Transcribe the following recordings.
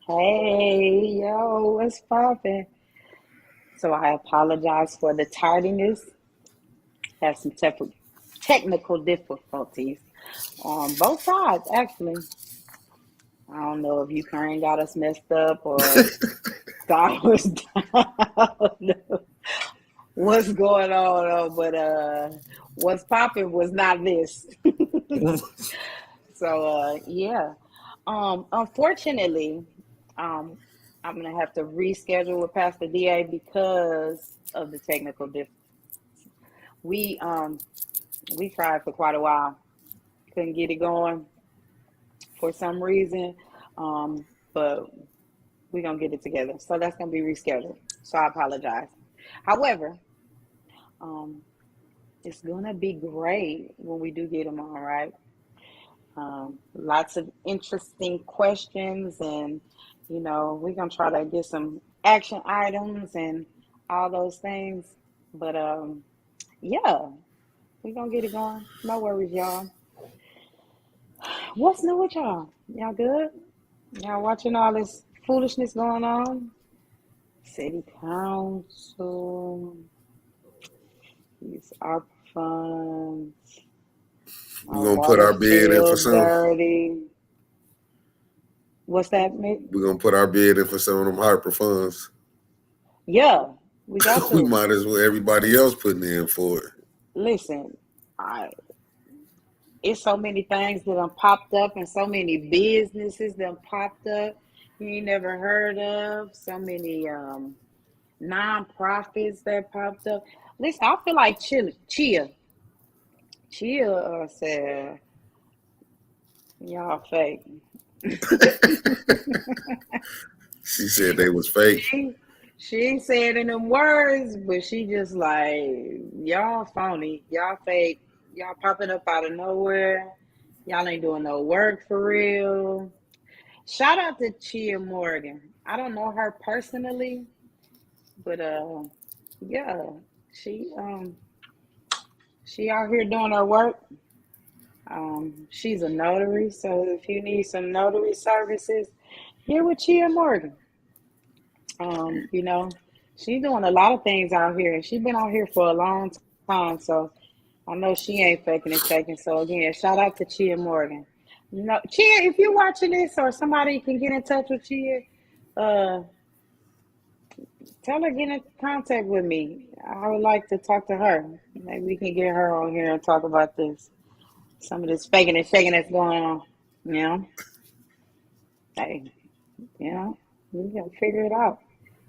Hey, yo, what's poppin'? So I apologize for the tardiness. Had some technical difficulties on both sides, actually. I don't know if Ukraine got us messed up or God was down. What's going on, but what's popping was not this. So, yeah. Unfortunately, um, I'm gonna have to reschedule with Pastor Da because of the technical difficulties. We um we tried for quite a while, couldn't get it going for some reason, but we're gonna get it together. So that's gonna be rescheduled. So I apologize. However, um, it's gonna be great when we do get them on, right? Lots of interesting questions, and we're gonna try to get some action items and all those things. But yeah, we're gonna get it going. No worries, y'all. What's new with y'all? Y'all good? Y'all watching all this foolishness going on? City council, these ARP funds, We're our gonna put water our bid in for still some. dirty. What's that, Mick? We're gonna put our bid in for some of them Harper funds. Yeah, we got We to. might as well everybody else putting in for it. Listen, I it's so many things that done popped up and so many businesses that popped up you ain't never heard of. So many non-profits that popped up. Listen, I feel like Chia said y'all fake. She said they was fake. she she ain't said in them words, but she just like y'all phony, y'all fake, y'all popping up out of nowhere. Y'all ain't doing no work for real. Shout out to Chia Morgan. I don't know her personally, but yeah, she um she out here doing her work. She's a notary, so if you need some notary services, here with Chia Morgan. You know, she's doing a lot of things out here, and she's been out here for a long time. So I know she ain't faking and shaking. So again, shout out to Chia Morgan. No, Chia, if you're watching this, or somebody can get in touch with Chia, uh, tell her get in contact with me. I would like to talk to her. Maybe we can get her on here and talk about this. Some of this faking and shaking that's going on. You know, hey, you know, we gotta figure it out.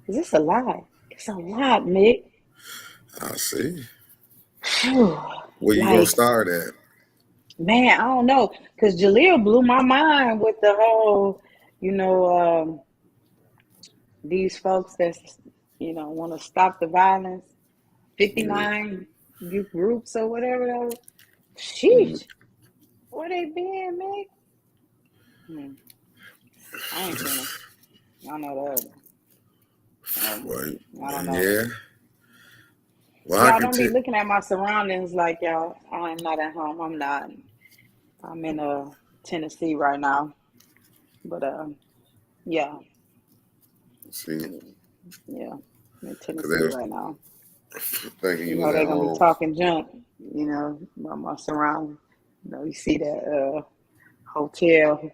Is this a lot? It's a lot, Mick. I see. Phew. Where you gonna Like, start at? man, I don't know. Because Jaleel blew my mind with the whole, you know, these folks that's, want to stop the violence. Yeah. 59 youth groups or whatever. Those. Mm, Sheesh. Where they been, Mick? Hmm. I ain't seen them. I know that. right. I don't And know. yeah. Well, I Y'all can don't be tell. looking at my surroundings like y'all. I'm not at home. I'm not. I'm in Tennessee right now. But yeah, See, yeah, I'm in because Tennessee they was right now. thinking You you was know at they're gonna be home. talking junk. About my surroundings. You see that hotel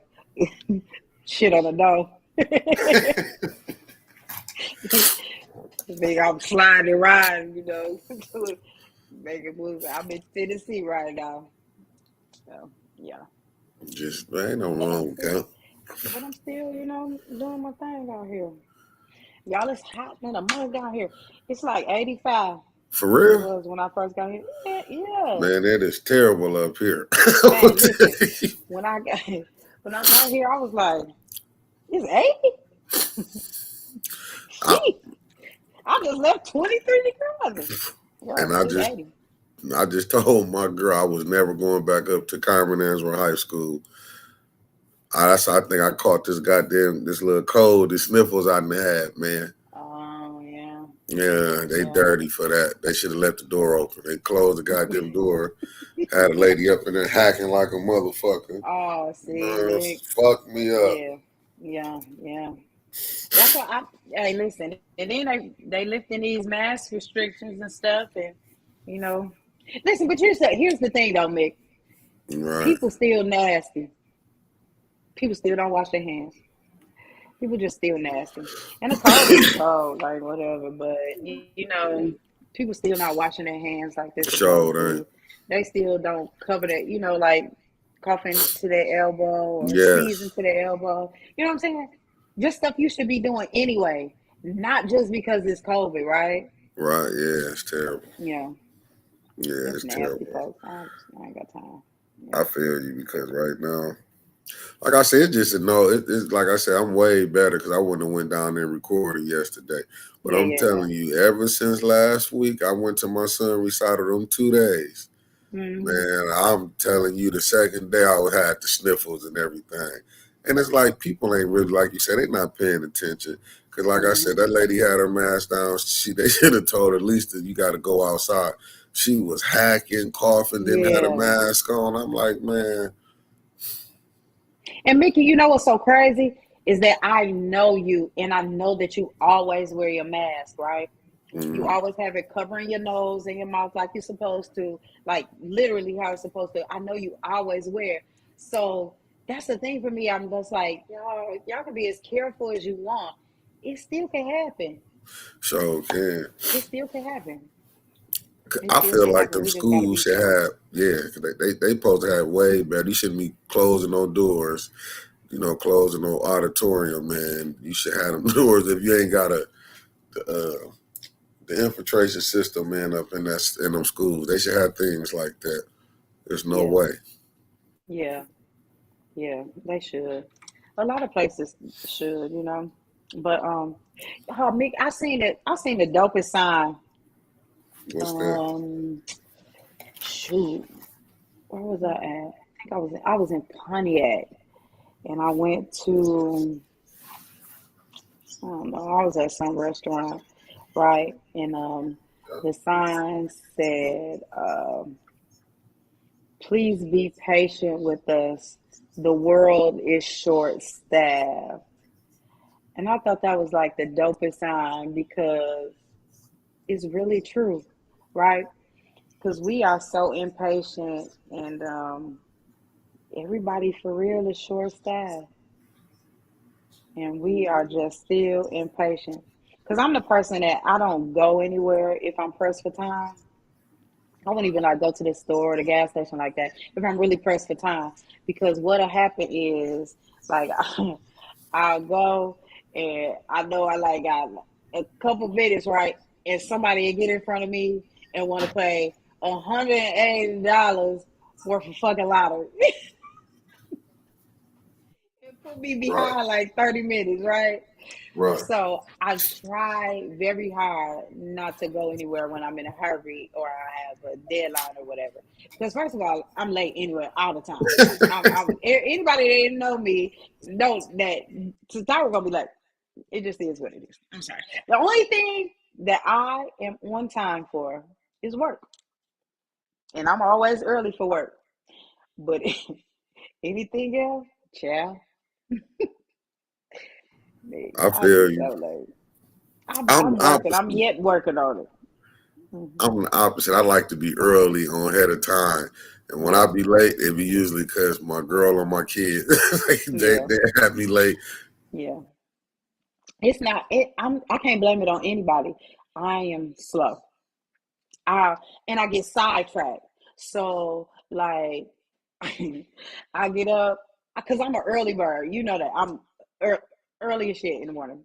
shit on the door. Think I'm sliding and riding. Making moves. I'm in Tennessee right now. So yeah, Just ain't no but I'm wrong with still, that. doing my thing out here. Y'all, it's hot in the mug down here. It's like 85. For It real? was when I first got here. Yeah, yeah. Man, that is terrible up here. I'll Man, tell listen. you. When I got when I got here, I was like, "It's 80." I, Shit, I just left 23 degrees. and Yeah, I it's just 80. I just told my girl I was never going back up to Carmen Answer High School. I think I caught this little cold, the sniffles I done had, man. Oh yeah, Yeah, they yeah. dirty for that. They should have left the door open. They closed the goddamn door. Had a lady up in there hacking like a motherfucker. Oh, see, Mick. Fuck me up. Yeah, yeah, yeah. That's why hey, listen, and then they lifting these mask restrictions and stuff, and you know, listen. But here's the thing, though, Mick. Right. People still nasty. People still don't wash their hands. People just still nasty. And the cold is the cold, like whatever. But people still not washing their hands like they're supposed Sure, to. ain't. They still don't cover that, like coughing to their elbow or sneezing Yes. to their elbow. You know what I'm saying? Just stuff you should be doing anyway, not just because it's COVID, right? Right. Yeah, it's terrible. Yeah, Yeah, it's it's nasty, terrible. folks. I ain't got time. Yeah, I feel you because right now, like I said, it's just a no. It's like I said, I'm way better because I wouldn't have went down there and recorded yesterday. But yeah, I'm yeah, yeah. telling you, ever since last week, I went to my son recital them 2 days. Hmm. Man, I'm telling you, the second day I had the sniffles and everything. And it's like people ain't really, like you said, they not paying attention. Because like I said, Hmm. that lady had her mask down. They should have told her at least that you got to go outside. She was hacking, coughing, didn't have a Yeah. mask on. I'm like, man, And Mickey, you know what's so crazy is that I know you, and I know that you always wear your mask, right? You mm, always have it covering your nose and your mouth like you're supposed to, like literally how it's supposed to. I know you always wear. So that's the thing for me. I'm just like, y'all can be as careful as you want. It still can happen. so can. It still can happen. It I still feel can like happen. them We just gotta schools be should careful. have, yeah, 'cause they supposed to have way better. You shouldn't be closing no doors, closing no auditorium, man. You should have them doors if you ain't got uh, the infiltration system, man, up in them schools. They should have things like that. There's no Yeah, way. yeah, yeah. They should. A lot of places should, But oh, Mick, I seen it. I seen the dopest sign. What's that? Um, shoot, where was I at? I think I was in Pontiac, and I went to I don't know. I was at some restaurant, right? And the sign said, "Please be patient with us. The world is short staffed." And I thought that was like the dopest sign because it's really true, right? Because we are so impatient, and everybody for real is short staffed, and we are just still impatient. Because I'm the person that I don't go anywhere if I'm pressed for time. I wouldn't even like go to the store or the gas station like that if I'm really pressed for time. Because what'll happen is like I'll go and I know I like got a couple minutes, right? And somebody will get in front of me and want to pay $180 worth of fucking lottery. It put me Right, behind like 30 minutes, right? right. So I try very hard not to go anywhere when I'm in a hurry or I have a deadline or whatever. Because first of all, I'm late anyway all the time. Anybody that didn't know me know that since I was gonna be late. It just is what it is. I'm sorry. The only thing that I am on time for is work, and I'm always early for work. But anything else, child, I I'll be feel you. so late. I'm I'm I'm the working. I'm opposite. yet working on it. Hmm. I'm the opposite. I like to be early on ahead of time. And when I Yeah, be late, it be usually because my girl or my kid they yeah, they have me late. yeah. It's not. I can't blame it on anybody. I am slow. I and I get sidetracked. So like, I get up because I'm an early bird. You know that I'm ear early as shit in the morning,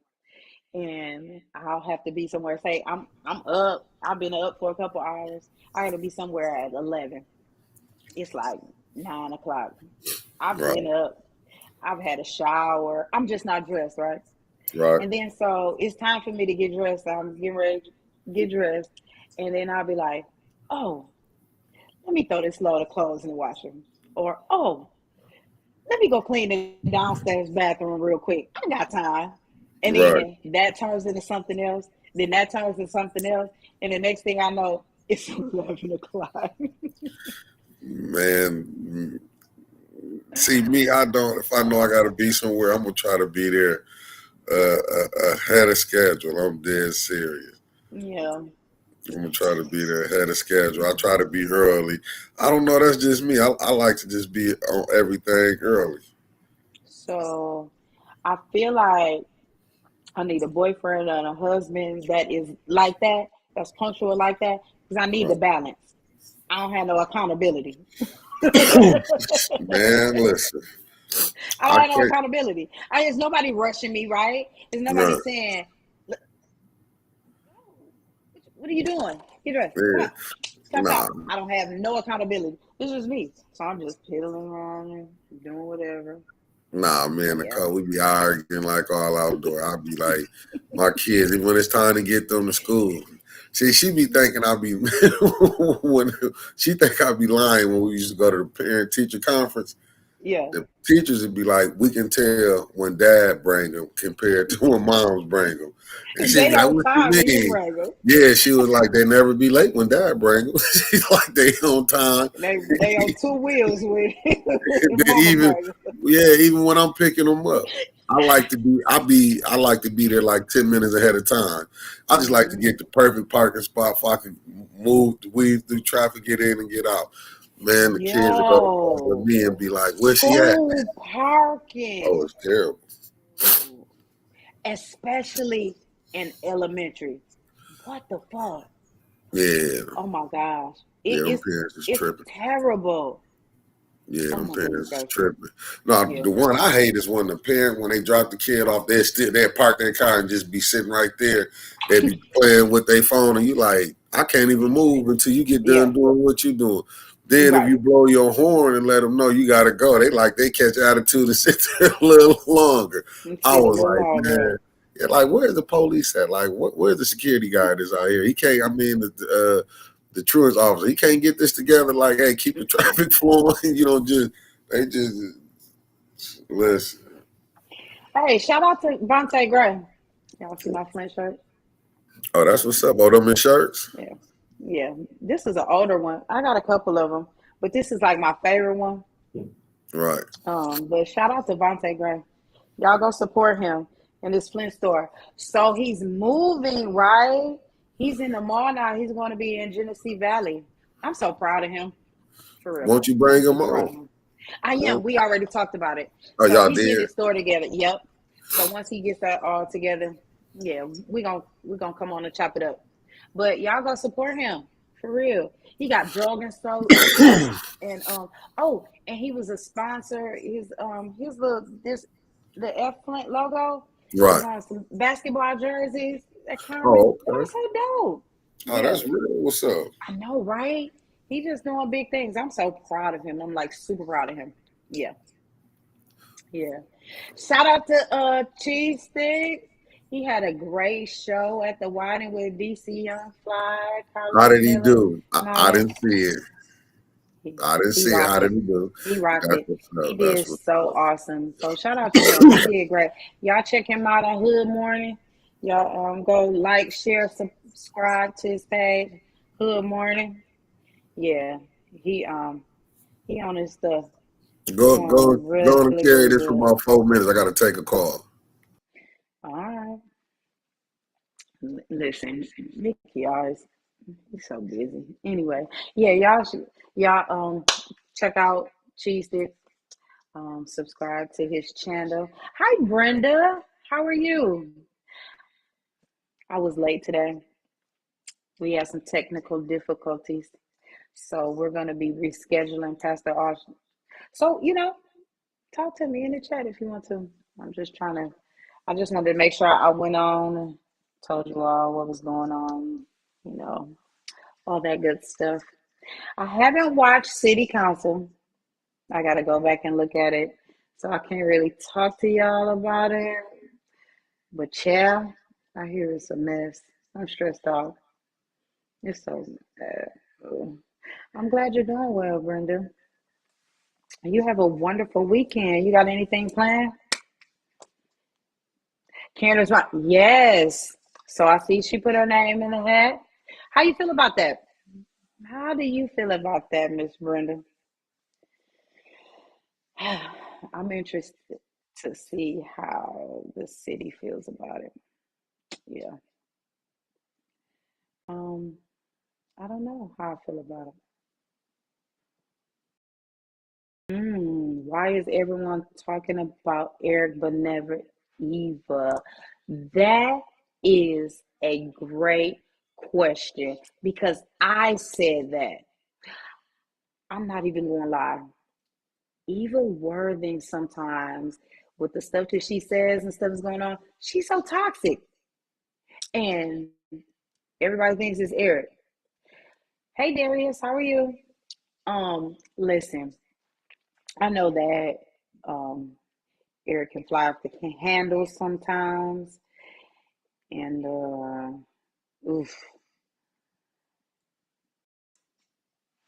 and I'll have to be somewhere. Say I'm up. I've been up for a couple hours. I got to be somewhere at 11. It's like 9 o'clock. I've Right, been up. I've had a shower. I'm just not dressed, right? right, And then so it's time for me to get dressed. I'm getting ready to get dressed. And then I'll be like, oh, let me throw this load of clothes in the washer. Or, oh, let me go clean the downstairs bathroom real quick. I got time. And right. then that turns into something else. Then that turns into something else. And the next thing I know, it's 11 o'clock. Man, see me, I don't. If I know I got to be somewhere, I'm gonna try to be there. ahead of schedule. I'm dead serious. Yeah. I'm gonna try to be there ahead of schedule. I try to be early. I don't know. That's just me. I like to just be on everything early. So I feel like I need a boyfriend and a husband that is like that, that's punctual like that, because I need the Right. balance. I don't have no accountability. I Man, listen. don't I have no can't. accountability. There's nobody rushing me, right? There's nobody Right. saying, "What are you doing? Get dressed. Come Yeah. on, step Nah. out." I don't have no accountability. This is me, so I'm just piddling around and doing whatever. Nah, man, Yeah, Nicole, we be arguing like all outdoor. I be like, my kids, even when it's time to get them to school. See, she be thinking I be when she think I be lying when we used to go to the parent teacher conference. yeah. The teachers would be like, we can tell when dad bring them compared to when moms bring them. And she'd be They like, on what you time when you mean? bring them. Yeah, she was like, they never be late when dad bring them. She's like, they on time. They on two wheels with, with Then mama even bring yeah, even when I'm picking them up, I like to be there like 10 minutes ahead of time. I just like to them. get the perfect parking spot so I can move, weave through traffic, get in and get out. Man, the kids will go to Yo, me and be like, "Where's she at?" school Oh, parking, it's terrible. ooh, especially in elementary. What the fuck? Yeah, Oh my gosh, yeah, them parents is it's tripping. terrible. Yeah, Oh them my goodness parents is gracious. tripping. No, Yeah, the one I hate is when the parent, when they drop the kid off, they park their car and just be sitting right there. They be playing with their phone, and you like, I can't even move until you get yeah, done doing what you doing. Then if right. you blow your horn and let them know you gotta go, they catch attitude and sit there a little longer. And I sit a was little like, longer. man, yeah, like where's the police at? Like, where's the security guard that's out here? He can't. I mean, the truest officer. He can't get this together. Like, hey, keep the Mm-mm. traffic flowing. Just they just listen. Hey, shout out to Vontae Gray. Y'all see my Flint shirt? Oh, that's what's up. Oh, them in shirts. Yeah, yeah. This is an older one. I got a couple of them, but this is like my favorite one. Right. But shout out to Vontae Gray. Y'all go support him in this Flint store. So he's moving, right? He's in the mall now. He's going to be in Genesee Valley. I'm so proud of him. For real. Won't you bring I'm them super proud on? of him. I am. Won't- We already talked about it. Oh, So y'all he's getting did. his store together. Yep. So once he gets that all together, yeah, we gonna come on and chop it up. But y'all go support him for real. He got jogging suits and oh, and he was a sponsor. His little this the F Flint logo is Right. on some basketball jerseys. That Kermit. Oh, That okay. was so dope. Oh, Yeah, that's real. What's up? I know, right? He just doing big things. I'm so proud of him. I'm like super proud of him. Yeah, yeah. Shout out to Cheese Sticks. He had a great show at the Whiting with DC Young Fly, How Carlos did he Miller, do? and all I that. didn't see it. He, I didn't he see it. rocked How it. did he do? He rocked That's it. what's He up. did That's what's so up. awesome. So shout out to him. He did great. Y'all check him out on Hood Morning. Y'all go like, share, subscribe to his page. Hood Morning. Yeah. He he on his stuff. He Go really, and carry really this for good. about 4 minutes. I got to take a call. All right. Listen, Mickey always he's so busy. Anyway, yeah, y'all check out Cheese Stick. Subscribe to his channel. Hi Brenda. How are you? I was late today. We had some technical difficulties. So we're gonna be rescheduling Pastor Austin. So, talk to me in the chat if you want to. I'm just trying to I just wanted to make sure I went on and told you all what was going on, you know, all that good stuff. I haven't watched City Council. I got to go back and look at it. So I can't really talk to y'all about it. But yeah, I hear it's a mess. I'm stressed out. It's so bad. Oh, I'm glad you're doing well, Brenda. You have a wonderful weekend. You got anything planned? Candace, right? Yes. So I see she put her name in the hat. How you feel about that? How do you feel about that, Miss Brenda? I'm interested to see how the city feels about it. Yeah. Um, I don't know how I feel about it. Why is everyone talking about Eric but never Eva? That is a great question because I said that. I'm not even gonna lie. Eva Worthing sometimes with the stuff that she says and stuff is going on, she's so toxic. And everybody thinks it's Eric. Hey Darius, how are you? Listen, I know that Eric can fly off the handle sometimes, and oof,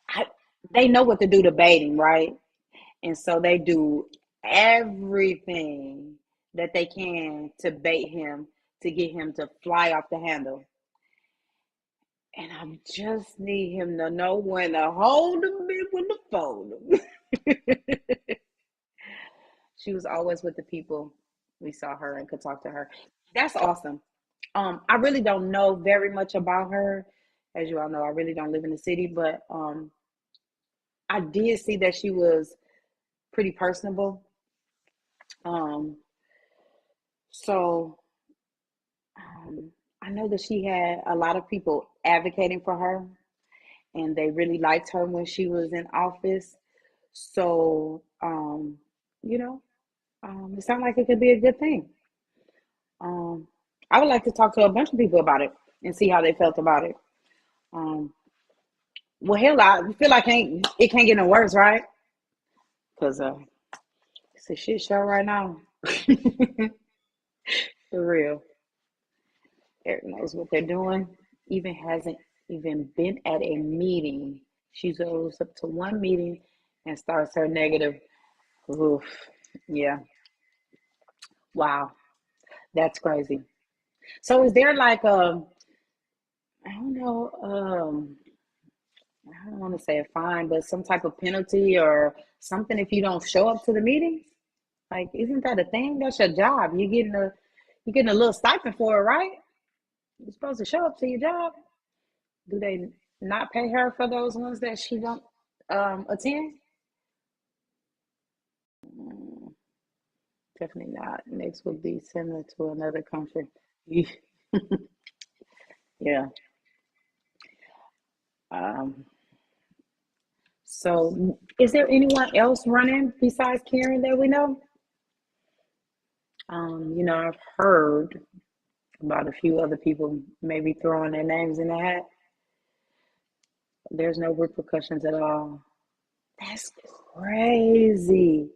I, they know what to do to bait him, right? And so they do everything that they can to bait him to get him to fly off the handle. And I just need him to know when to hold him and when to fold him. She was always with the people. We saw her and could talk to her. That's awesome. I really don't know very much about her. As you all know, I really don't live in the city, but I did see that she was pretty personable. Um, so I know that she had a lot of people advocating for her, and they really liked her when she was in office. So, you know, it sounds like it could be a good thing. Um, I would like to talk to a bunch of people about it and see how they felt about it. Um, well, hell, I feel like it can't get no worse, right? Because it's a shit show right now. For real. Eric knows what they're doing. Even hasn't even been at a meeting. She goes up to one meeting and starts her negative. Oof. Yeah. Wow. That's crazy. So is there like I don't know, I don't want to say a fine, but some type of penalty or something if you don't show up to the meetings? Like, isn't that a thing? That's your job. You're getting a little stipend for it, right? You're supposed to show up to your job. Do they not pay her for those ones that she don't attend? Mm, definitely not. Next would be similar to another country. Yeah. Um, so, is there anyone else running besides Karen that we know? I've heard about a few other people maybe throwing their names in the hat. There's no repercussions at all. That's crazy.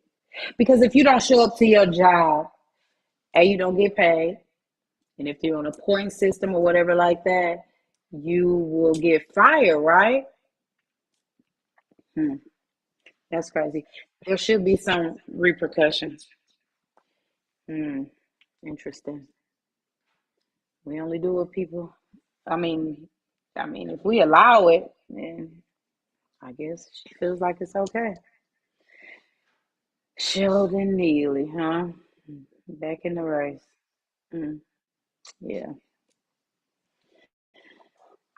Because if you don't show up to your job and you don't get paid, and if you're on a point system or whatever like that, you will get fired, right? Hmm, that's crazy. There should be some repercussions. Hmm, interesting. We only do what people. I mean, if we allow it, then I guess she feels like it's okay. Sheldon Neely, huh? Back in the race. Mm, yeah.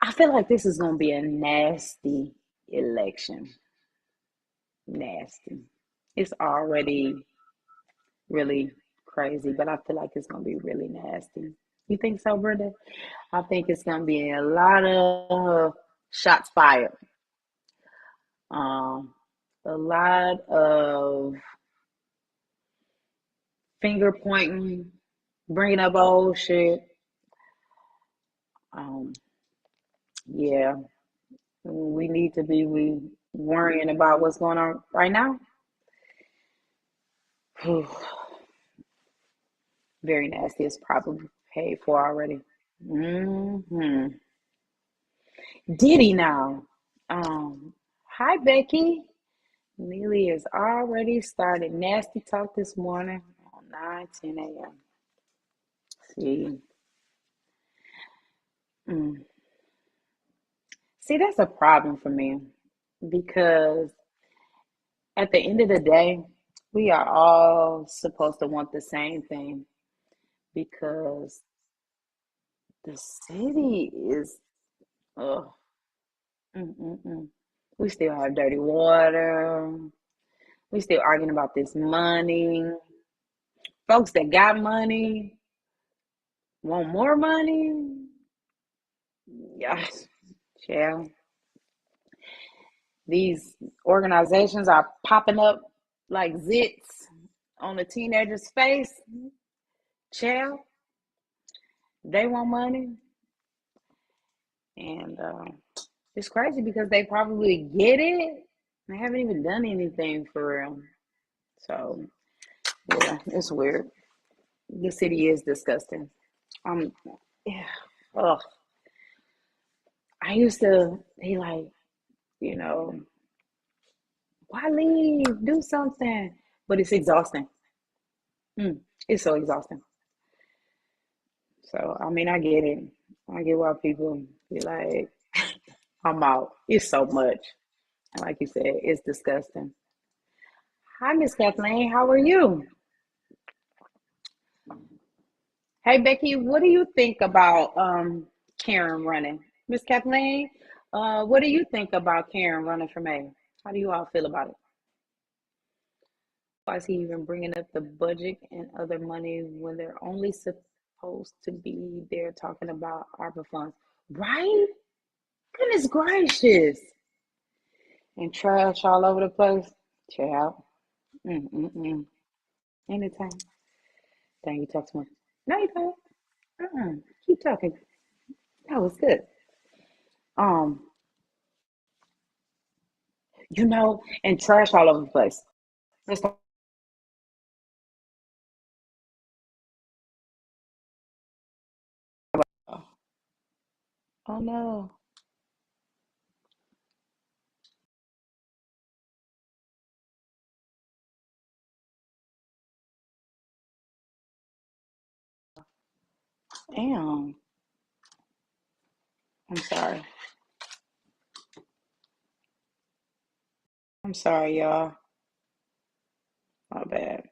I feel like this is going to be a nasty election. Nasty. It's already really crazy, but I feel like it's going to be really nasty. You think so, Brenda? I think it's going to be a lot of shots fired. Um, a lot of finger pointing, bringing up old shit. Um, yeah, we need to be worrying about what's going on right now. Very nasty. It's probably paid for already. Hmm. Diddy now. Hi Becky. Neely has already started nasty talk this morning on 9:10 a.m. See, mm. See, that's a problem for me because at the end of the day, We are all supposed to want the same thing because the city is, oh, mm-mm-mm. We still have dirty water. We still arguing about this money. Folks that got money want more money. Yes, yeah. These organizations are popping up like zits on a teenager's face. Child, they want money, and it's crazy because they probably get it. They haven't even done anything for real. So yeah, it's weird. The city is disgusting. Um, yeah. Ugh. I used to be like, you know, why leave? Do something. But it's exhausting. It's so exhausting. So I mean, I get it. I get why people be like, I'm out. It's so much. And like you said, it's disgusting. Hi, Miss Kathleen. How are you? Hey, Becky. What do you think about Karen running? Miss Kathleen, what do you think about Karen running for mayor? How do you all feel about it? Why is he even bringing up the budget and other money when they're only supposed to be there talking about ARPA funds? Right? Goodness gracious. And trash all over the place. Child. Mm-mm-mm. Anytime. Dang, you talk too much. No, you don't. Keep talking. That was good. Um, and trash all over the place. Let's talk about. Oh no. Damn. I'm sorry. I'm sorry, y'all. My bad.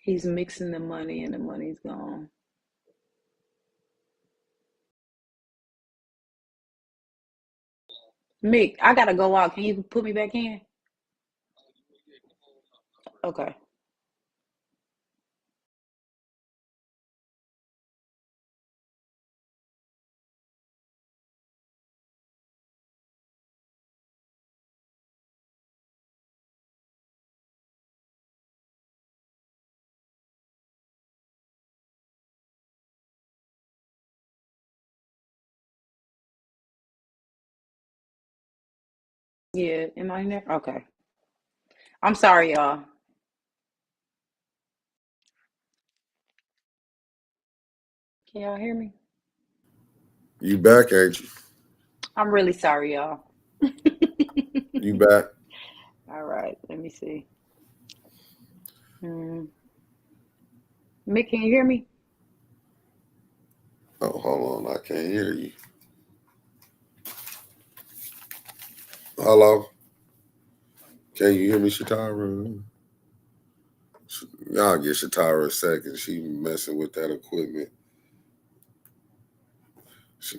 He's mixing the money and the money's gone. Mick, I gotta go out. Can you put me back in? Okay. Yeah, am I in there? Okay. I'm sorry, y'all. Can y'all hear me? You back, ain't you? I'm really sorry, y'all. You back? All right, let me see. Hmm. Mick, can you hear me? Oh, hold on. I can't hear you. Hello? Can you hear me, Shatara? Y'all get Shatara a second. She messing with that equipment. She,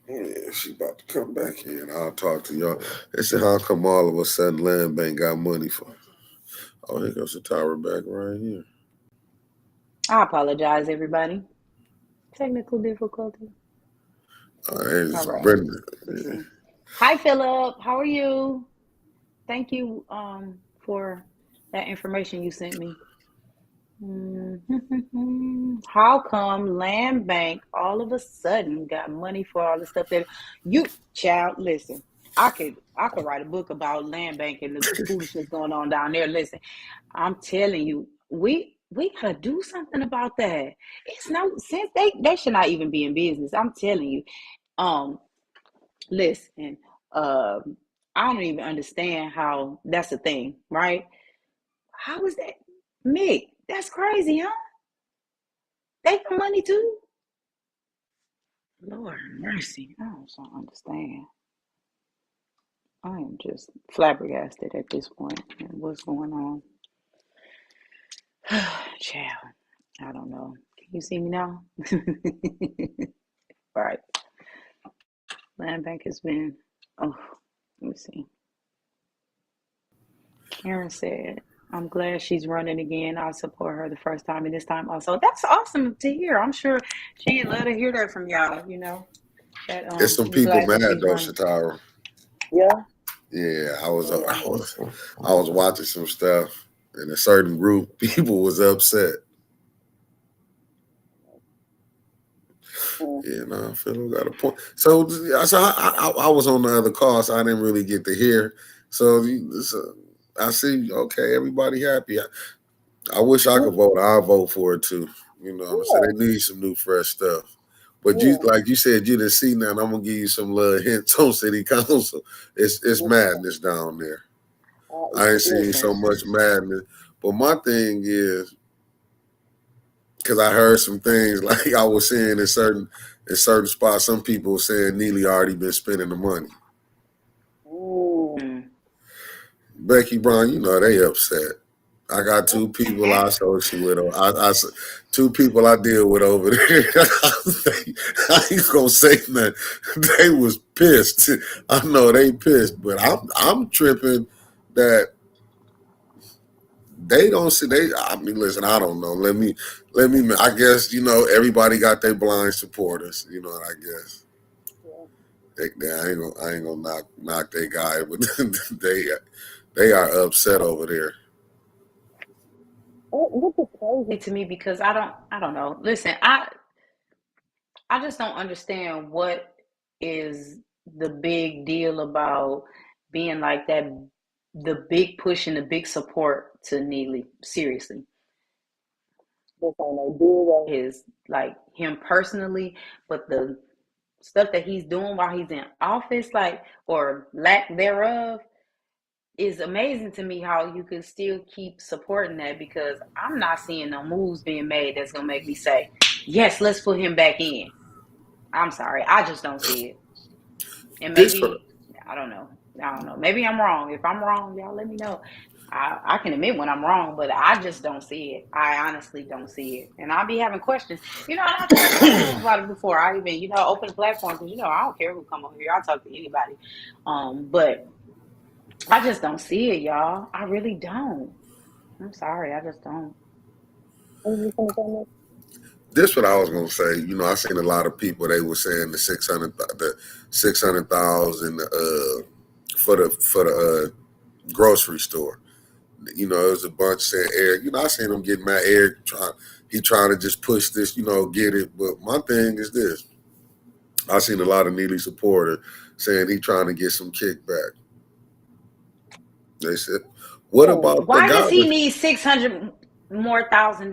yeah, she about to come back in. I'll talk to y'all. They said, how come all of a sudden Land Bank got money for? Oh, here goes Shatara back right here. I apologize, everybody. Technical difficulty. All right, All it's right. Brenda. Let's Yeah. see. Hi, Philip. How are you? Thank you for that information you sent me. How come Land Bank all of a sudden got money for all the stuff that you child listen? I could write a book about Land Bank and the foolishness going on down there. Listen, I'm telling you, we gotta do something about that. It's no sense they should not even be in business. I'm telling you. Um, listen, I don't even understand how that's a thing, right? How is that, Mick? That's crazy, huh? They got money too. Lord mercy. I don't understand. I am just flabbergasted at this point and what's going on. Child, I don't know. Can you see me now? Right. Land bank has been, oh, let me see. Karen said, I'm glad she's running again. I'll support her the first time and this time also. That's awesome to hear. I'm sure she'd love to hear that from y'all, that It's some you're people glad mad that she's though, running. Shatara. Yeah. Yeah, Yeah. I was watching some stuff, and a certain group people was upset. Phil got a point. I was on the other call, so I didn't really get to hear. So I see. Okay, everybody happy. I wish I could vote. I'll vote for it too. You know what I'm saying? They need some new, fresh stuff. But like you said, you didn't see nothing. I'm gonna give you some little hints on city council. It's madness down there. I ain't seen Listen, so much madness. But my thing is, because I heard some things like I was seeing in certain spots, some people were saying Neely already been spending the money. Becky Brown, they upset. I got two people I associate with. Two people I deal with over there. I ain't gonna say nothing. They was pissed. I know they pissed, but I'm tripping that they don't see. I mean, listen. I don't know. I guess everybody got their blind supporters. I guess I ain't gonna knock their guy, but they are upset over there. what is crazy to me because I don't know. Listen, I just don't understand what is the big deal about being like that, the big push and the big support to Neely. Seriously. Is like him personally, but the stuff that he's doing while he's in office, like, or lack thereof, is amazing to me how you could still keep supporting that because I'm not seeing no moves being made that's gonna make me say, yes, let's put him back in. I'm sorry, I just don't see it. And This for maybe I don't know. I don't know. Maybe I'm wrong. If I'm wrong, y'all let me know. I can admit when I'm wrong, but I just don't see it. I honestly don't see it. And I'll be having questions. And I talked to some rooms about it before. I even, open the platform because I don't care who come over here. I'll talk to anybody. But I just don't see it, y'all. I really don't. I'm sorry, I just don't. this what I was gonna say. I seen a lot of people. They were saying the 600,000 for the grocery store. It was a bunch saying Eric. I seen him get mad. Eric trying to just push this. Get it. But my thing is this. I seen a lot of Neely supporters saying he trying to get some kickback. They said, "What about the Why does he garbage?" need $600 more thousand?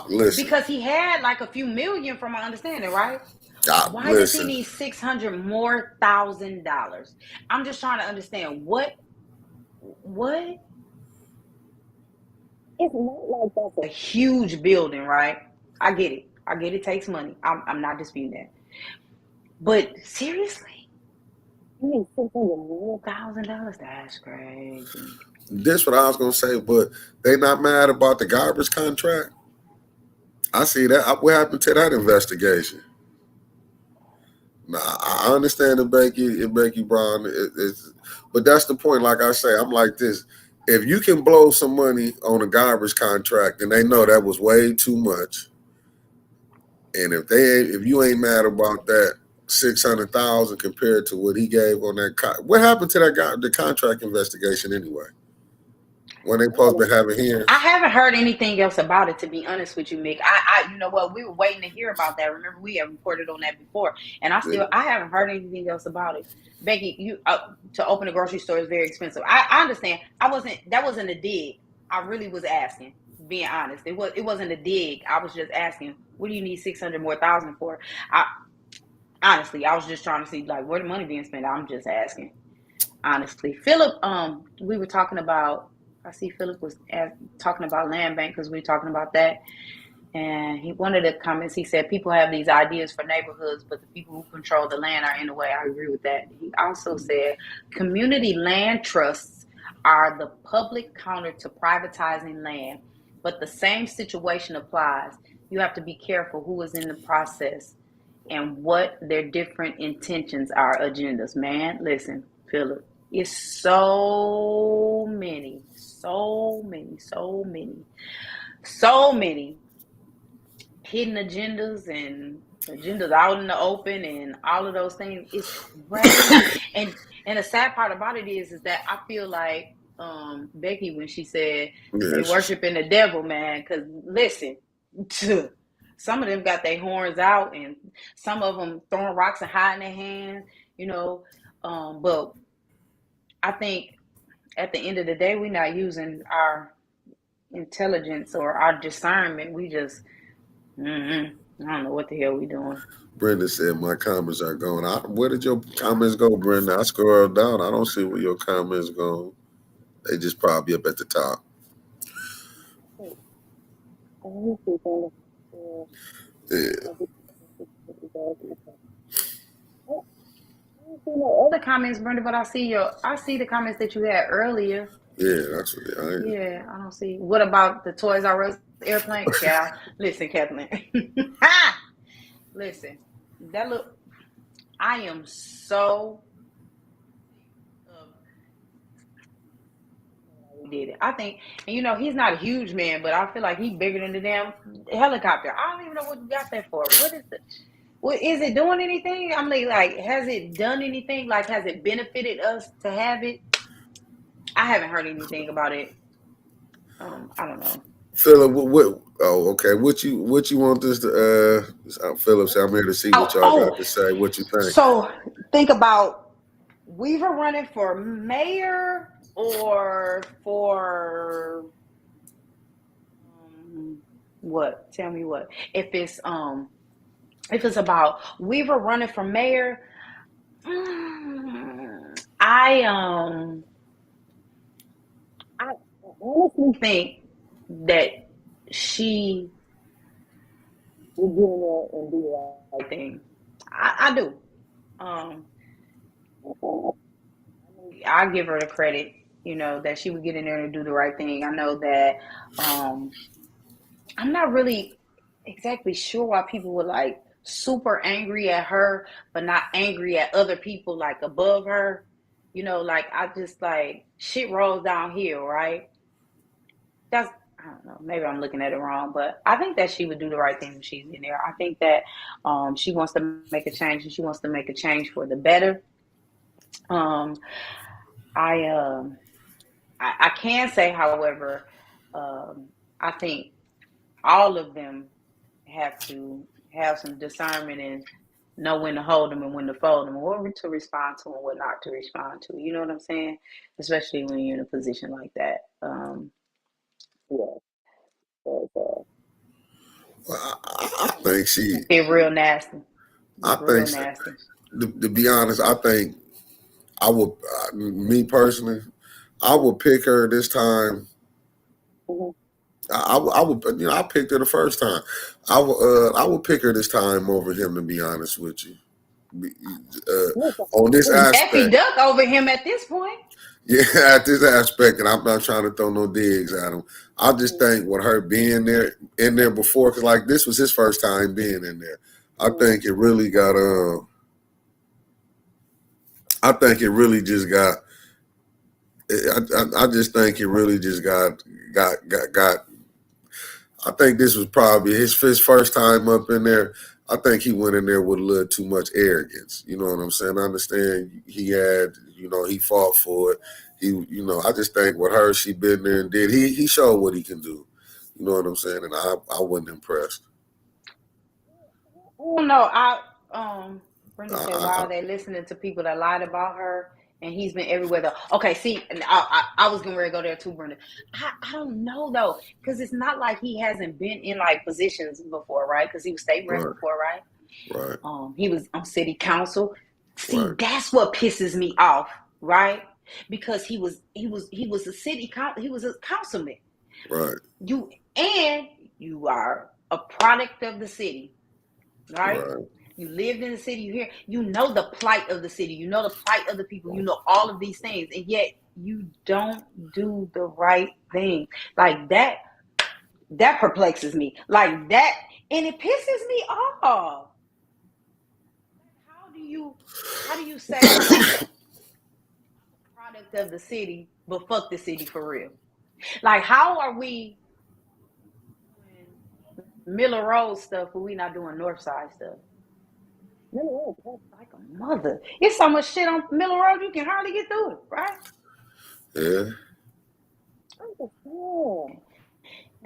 Listen. Because he had like a few million, from my understanding, right? Why does he Listen. need $600 more thousand? I'm just trying to understand what it's not like that's a huge building, right? I get it. I get it takes money. I'm not disputing that. But seriously, you need $600 more thousand? That's crazy. This what I was gonna say, but they not mad about the garbage contract. I see that. What happened to that investigation? Nah, I understand the Becky Brown, but that's the point. Like I say, I'm like this. If you can blow some money on a garbage contract, and they know that was way too much, and if you ain't mad about that 600,000 compared to what he gave on that, what happened to that guy, the contract investigation anyway? When they supposed to be having I hearings? haven't heard anything else about it, to be honest with you, Mick. You know what? We were waiting to hear about that. Remember, we have reported on that before, and I haven't heard anything else about it. Becky, to open a grocery store is very expensive. I understand. That wasn't a dig. I really was asking, being honest. It wasn't a dig. I was just asking, what do you need 600 more thousand for? I honestly, I was just trying to see like where the money being spent. I'm just asking, honestly. Philip, we were talking about. I see Philip was talking about land bank because we were talking about that. And one of the comments, he said, people have these ideas for neighborhoods, but the people who control the land are in the way. I agree with that. He also said, community land trusts are the public counter to privatizing land, but the same situation applies. You have to be careful who is in the process and what their different intentions are, agendas. Man, listen, Philip, it's so many, so many, so many, so many hidden agendas and agendas out in the open and all of those things. It's crazy. And the sad part about it is that I feel like Becky, when she said they Yes. worshiping the devil, man, because listen, some of them got their horns out and some of them throwing rocks and hiding their hands, you know. But I think at the end of the day, we're not using our intelligence or our discernment. We just I don't know what the hell we doing. Brenda said my comments are gone. Where did your comments go, Brenda? I scrolled down. I don't see where your comments go. They just probably up at the top. Yeah, All the comments, Brenda, but I see the comments that you had earlier. yeah, that's what Yeah, I don't see. What about the Toys R Us airplane? Child, listen, Kathleen. Listen, that look. I am so did it. I think, and he's not a huge man, but I feel like he's bigger than the damn helicopter. I don't even know what you got that for. What is the? What is it doing anything? I'm like, has it done anything? Like, has it benefited us to have it? I haven't heard anything about it. I don't know. Philip, what? Oh, okay. What you want this to? Philip, I'm here to see what Oh, y'all got oh. to say. What you think? So think about Weaver running for mayor or for what? Tell me what. If it's about Weaver running for mayor, I honestly think that she will get in there and do the right thing. I do. Um, I give her the credit, that she would get in there and do the right thing. I know that um, I'm not really exactly sure why people were like super angry at her, but not angry at other people like above her. Like I just like shit rolls downhill, right? That's I don't know. Maybe I'm looking at it wrong, but I think that she would do the right thing when she's in there. I think that she wants to make a change and she wants to make a change for the better. Um, I, um, I can say, however, I think all of them have to have some discernment and know when to hold them and when to fold them, and what to respond to and what not to respond to. You know what I'm saying? Especially when you're in a position like that. Yeah, but, Well, I think she. be real nasty. Be I real think nasty. to be honest, I think I would. Me personally, I would pick her this time. Mhm. I would, I picked her the first time. I would pick her this time over him. To be honest with you, on this It's Daffy aspect, Duck over him at this point. yeah, at this aspect, and I'm not trying to throw no digs at him. I just think with her being there in there before, because like this was his first time being in there. I think it really got. I think it really just got. I just think it really just got. I think this was probably his first time up in there. I think he went in there with a little too much arrogance. You know what I'm saying? I understand he had, he fought for it. I just think with her, she been there and did. He showed what he can do. You know what I'm saying? And I wasn't impressed. Oh no, Brenda said, I, "Why are they listening to people that lied about her?" And he's been everywhere though. Okay, see, and I was gonna go there too, Brenda. I don't know though, because it's not like he hasn't been in like positions before, right? Because he was state rep right, before, right? right, He was on city council. See, right, that's what pisses me off, right? Because he was a councilman. right, You and you are. a product of the city, right? Right. You lived in the city, you know the plight of the city, you know the plight of the people, you know all of these things, and yet you don't do the right thing. Like that perplexes me. Like that, and it pisses me off. How do you say product of the city, but fuck the city for real? Like, how are we doing Miller Road stuff, but we not doing North Side stuff? Miller Road, like a mother. It's so much shit on Miller Road, you can hardly get through it, right? Yeah.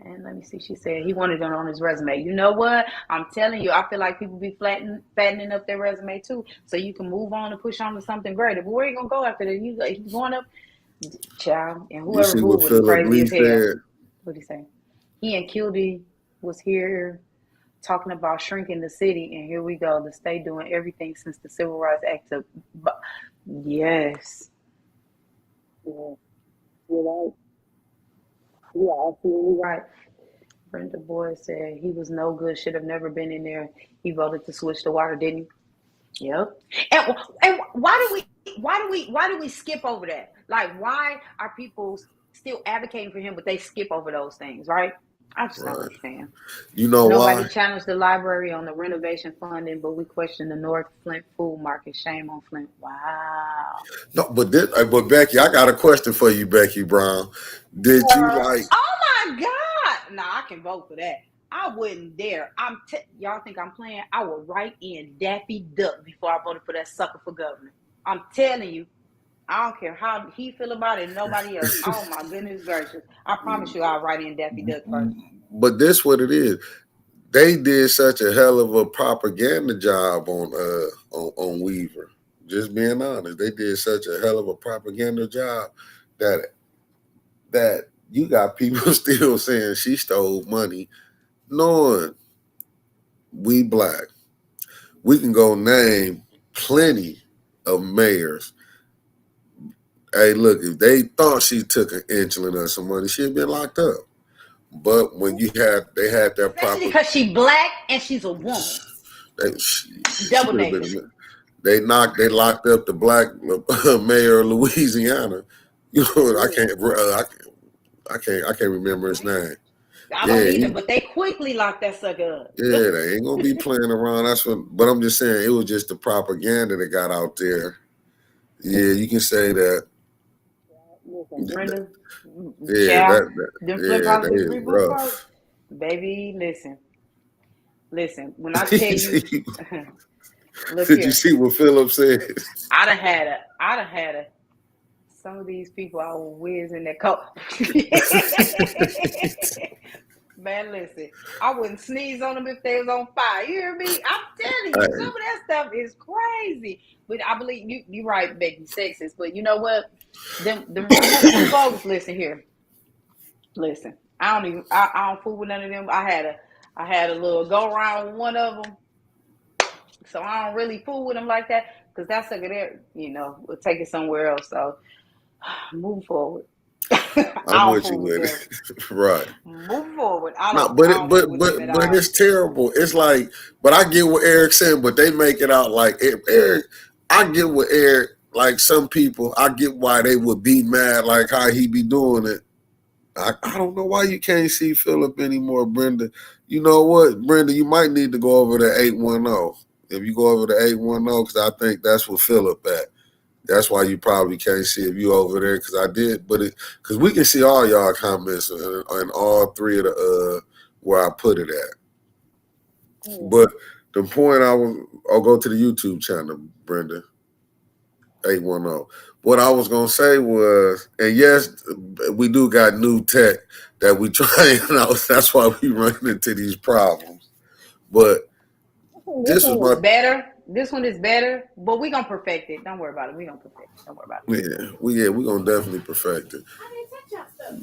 And let me see, she said he wanted it on his resume. You know what? I'm telling you, I feel like people be fattening up their resume too, so you can move on and push on to something greater. But where you gonna go after that? He's going up, child, and You whoever see fooled what with him Philip crazy Lee as hell. said? What'd he say? He and Kildy was here talking about shrinking the city, and here we go. The state doing everything since the Civil Rights Act. Yes. Yeah, you're right. You're absolutely right. Brenda Boyd said he was no good, should have never been in there. He voted to switch the water, didn't he? Yep. And why do we skip over that? Like, why are people still advocating for him, but they skip over those things, right? I just don't Right. understand. You know Nobody why? challenged the library on the renovation funding, but we question the North Flint food market. Shame on Flint. Wow. No, but Becky, I got a question for you, Becky Brown. Did you like? Oh my God! Nah, I can vote for that. I wouldn't dare. Y'all think I'm playing? I would write in Daffy Duck before I voted for that sucker for governor. I'm telling you, I don't care how he feel about it. Nobody else. Oh my goodness gracious! I promise you, I'll write in Daffy Duck first. But this what it is. They did such a hell of a propaganda job on Weaver. Just being honest, they did such a hell of a propaganda job that you got people still saying she stole money, knowing we black. We can go name plenty of mayors. Hey, look, if they thought she took an inchling of some money, she'd been locked up. But when they had that Especially proper, because she black and she's a woman. she Double could have negative. been. They locked up the black mayor of Louisiana. You know, I can't remember his name. I don't Yeah, either, but they quickly locked that sucker up. yeah, they ain't gonna be playing around. But I'm just saying, it was just the propaganda that got out there. Yeah, you can say that. Listen, Brenda, Yeah, child, them Flint yeah, they politics is reboot folks, rough. baby, listen. When I tell you, look Did you here, see what Philip said? I'd have had a. Some of these people I will whiz in that coat. Man, listen, I wouldn't sneeze on them if they was on fire. You hear me? I'm telling you, some of that stuff is crazy. But I believe you're right, Becky, sexist. But you know what? Them reboot folks, listen here. Listen, I don't fool with none of them. I had a little go around with one of them, so I don't really fool with them like that because that's sucker there, we'll take it somewhere else. So move forward. I I'm don't with you fool with with them. it. Right. Move forward. I No, don't I don't fool with them at but all. it's terrible. It's like, but I get what Eric's saying, but they make it out like Eric. I get what Eric, like some people, I get why they would be mad, like how he be doing it. I don't know why you can't see Philip anymore, Brenda. You know what, Brenda, you might need to go over to 810. If you go over to 810, because I think that's where Philip at. That's why you probably can't see if you over there, because I did, but because we can see all y'all comments in all three of the where I put it at. But the point I'll go to the YouTube channel, Brenda 810. What I was gonna say was, and yes, we do got new tech that we trying out. That's why we run into these problems. But This this was one is better. This one is better, but we're gonna perfect it. Don't worry about it. We're gonna perfect it. Don't worry about we gonna definitely perfect it.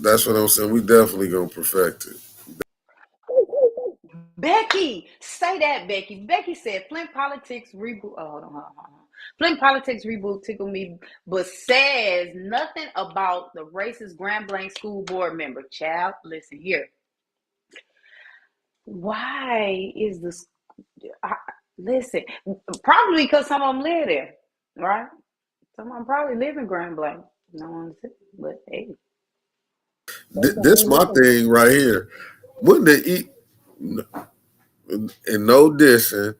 That's what I'm saying. We definitely gonna perfect it. it. Becky, say that, Becky. Becky said Flint politics reboot. Oh, hold on. Flint politics reboot tickled me, but says nothing about the racist Grand Blanc school board member. Child, listen here. Why is this? I, listen, probably because some of them live there, right? Some of them probably live in Grand Blanc. No one said, but hey, they got This they my living. thing right here. Wouldn't it eat and no dissing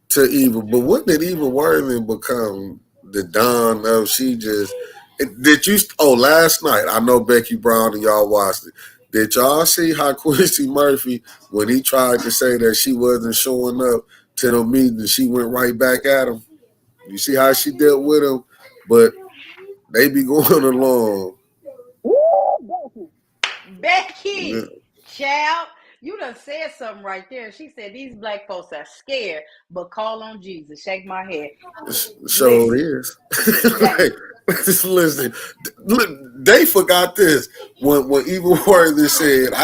to Eva, but wouldn't it even Worthing become the Don of she just did you last night, I know Becky Brown and y'all watched it. Did y'all see how Quincy Murphy, when he tried to say that she wasn't showing up to the meeting, she went right back at him? You see how she dealt with him? But they be going along. Woo, Yeah, Becky, child, you done said something right there. She said these black folks are scared, but call on Jesus. Shake my head. so it Listen, is. that Like, just listen. Look, they forgot this when Eva Worthy said, I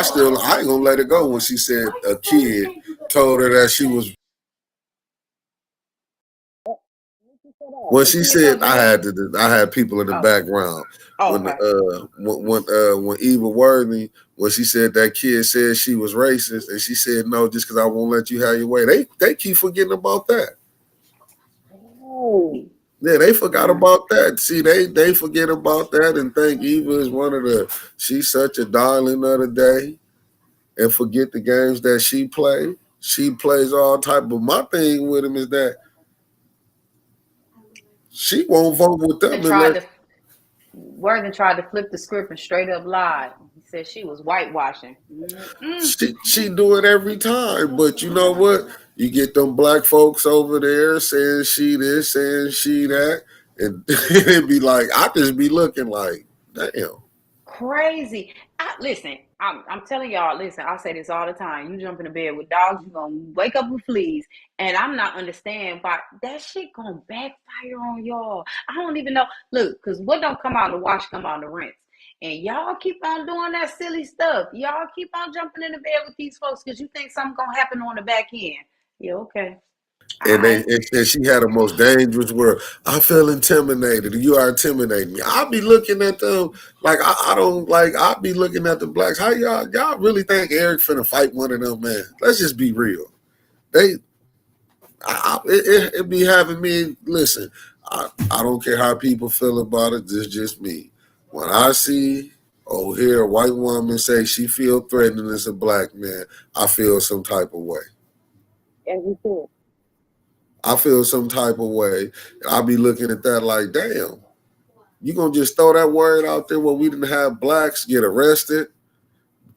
ain't gonna let it go." When she said a kid told her that she was when when she she told said you what? I had people in the Oh, background oh, when okay. when Eva Worthy when she said that kid said she was racist and she said no just because I won't let you have your way. They keep forgetting about that. Oh, Yeah, they forgot mm. about that. See, they forget about that and think Eva is one of the she's such a darling of the day and forget the games that she play. She plays all type. But my thing with him is that she won't vote with And them tried unless to Worthing tried to flip the script and straight up lied. He said she was whitewashing. Mm-mm. she do it every time. But you know what? You get them black folks over there saying she this, saying she that, and it be like I just be looking like, damn. Crazy. Listen, I'm telling y'all, listen, I say this all the time. You jump in the bed with dogs, you're gonna wake up with fleas. And I'm not understanding why that shit gonna backfire on y'all. I don't even know. Look, because what don't come out in the wash come out in the rinse. And y'all keep on doing that silly stuff. Y'all keep on jumping in the bed with these folks because you think something gonna happen on the back end. Yeah, okay. All And they right. and she had the most dangerous word. I feel intimidated. You are intimidating me. I'll be looking at them like I don't like. I'll be looking at the blacks. How y'all really think Eric finna fight one of them, man? Let's just be real. They it be having me listen. I don't care how people feel about it. This is just me. When I see or hear a white woman say she feel threatened as a black man, I feel some type of way. As you said. I feel some type of way. I'll be looking at that like, damn, you gonna just throw that word out there where we didn't have blacks get arrested,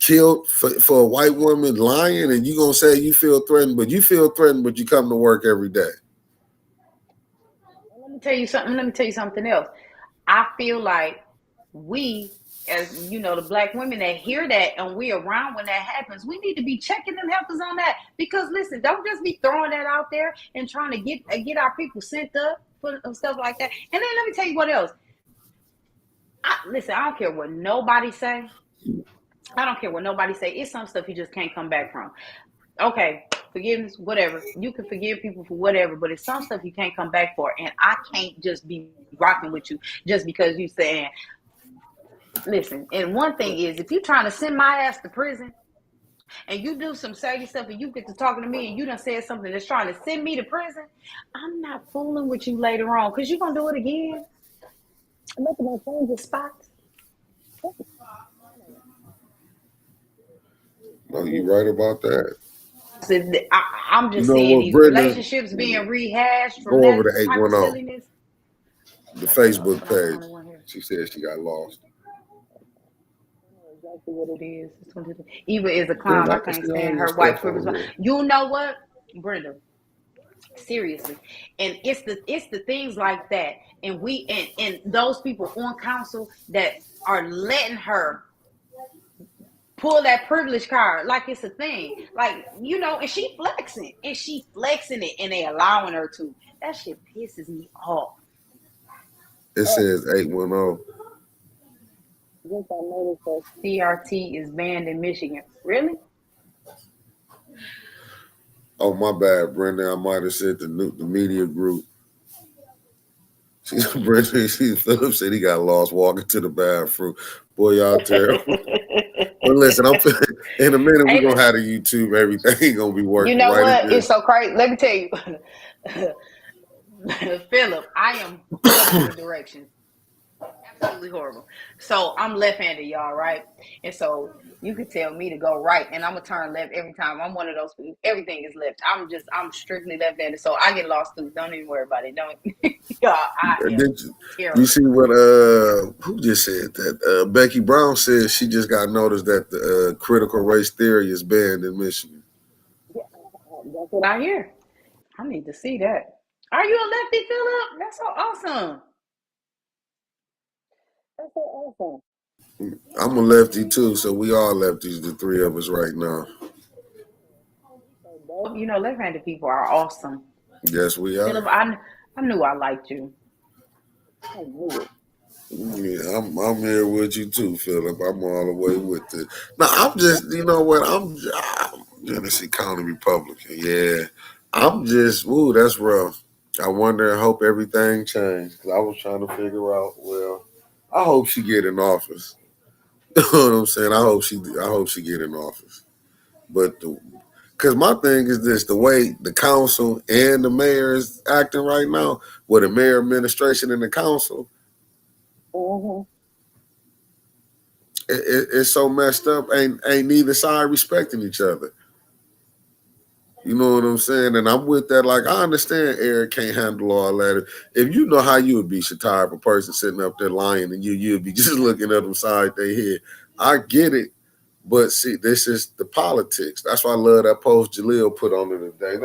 killed for a white woman lying, and you gonna say you feel threatened, but you come to work every day. Let me tell you something. Let me tell you something else. I feel like we, as you know, the black women that hear that and we around when that happens, we need to be checking them helpers on that. Because listen, don't just be throwing that out there and trying to get our people sent up for stuff like that. And then let me tell you what else. Listen, I don't care what nobody say. I don't care what nobody say. It's some stuff you just can't come back from. Okay, forgiveness, whatever. You can forgive people for whatever, but it's some stuff you can't come back for. And I can't just be rocking with you just because you saying, listen. And one thing is, if you're trying to send my ass to prison and you do some shady stuff and you get to talking to me and you done said something that's trying to send me to prison, I'm not fooling with you later on because you're going to do it again. I'm making my change of spots. No, you right about that. I'm You just know seeing what, these Brenda? relationships being rehashed from Go over that to type of 810, silliness. the Okay, Facebook but I'm the page. only one here. She said she got lost. I know exactly what it is. Eva is a clown. Brenda, I I can can't see all stand your her white stuff privilege. on here. You know what, Brenda? Seriously, and it's the things like that, and and those people on council that are letting her pull that privilege card like it's a thing, like and she flexing it, and they allowing her to. That shit pisses me off. It says 810. Just I noticed that CRT is banned in Michigan. Really? Oh, my bad, Brenda. I might have said the media group. Brenda, Phillips said he got lost walking to the bathroom. Boy, y'all terrible. Well, listen, in a minute we're Hey, gonna have the YouTube. Everything gonna be you working know right. It's what? It's just so crazy. Let me tell you, Philip, I am horrible with directions. Absolutely horrible. So I'm left-handed, y'all, right? And so you could tell me to go right, and I'm gonna turn left every time. I'm one of those people. Everything is left. I'm strictly left-handed, so I get lost too. Don't even worry about it. Don't. Y'all, I am did you terrible. see what who just said that? Becky Brown said she just got noticed that the critical race theory is banned in Michigan. Yeah, that's what I hear. I need to see that. Are you a lefty, Philip? That's so awesome. That's so awesome. I'm a lefty too, so we all lefties, the three of us right now. You know, left-handed people are awesome. Yes, we Philip, are. I knew I liked you. I knew Yeah, I'm here with you too, Philip. I'm all the way with it. Now I'm just, you know what? I'm Genesee County Republican. Yeah, I'm just. Ooh, that's rough. I wonder. I hope everything changed because I was trying to figure out. Well, I hope she get in office. You know what I'm saying? I hope she get in office. But because my thing is this: the way the council and the mayor is acting right now, with the mayor administration and the council, it. it's so messed up. Ain't neither side respecting each other. You know what I'm saying? And I'm with that. Like I understand Eric can't handle all that. If you know how you would be, Shatai, if a person sitting up there lying and you'd be just looking at them side their head. I get it. But see, this is the politics. That's why I love that post Jaleel put on it today.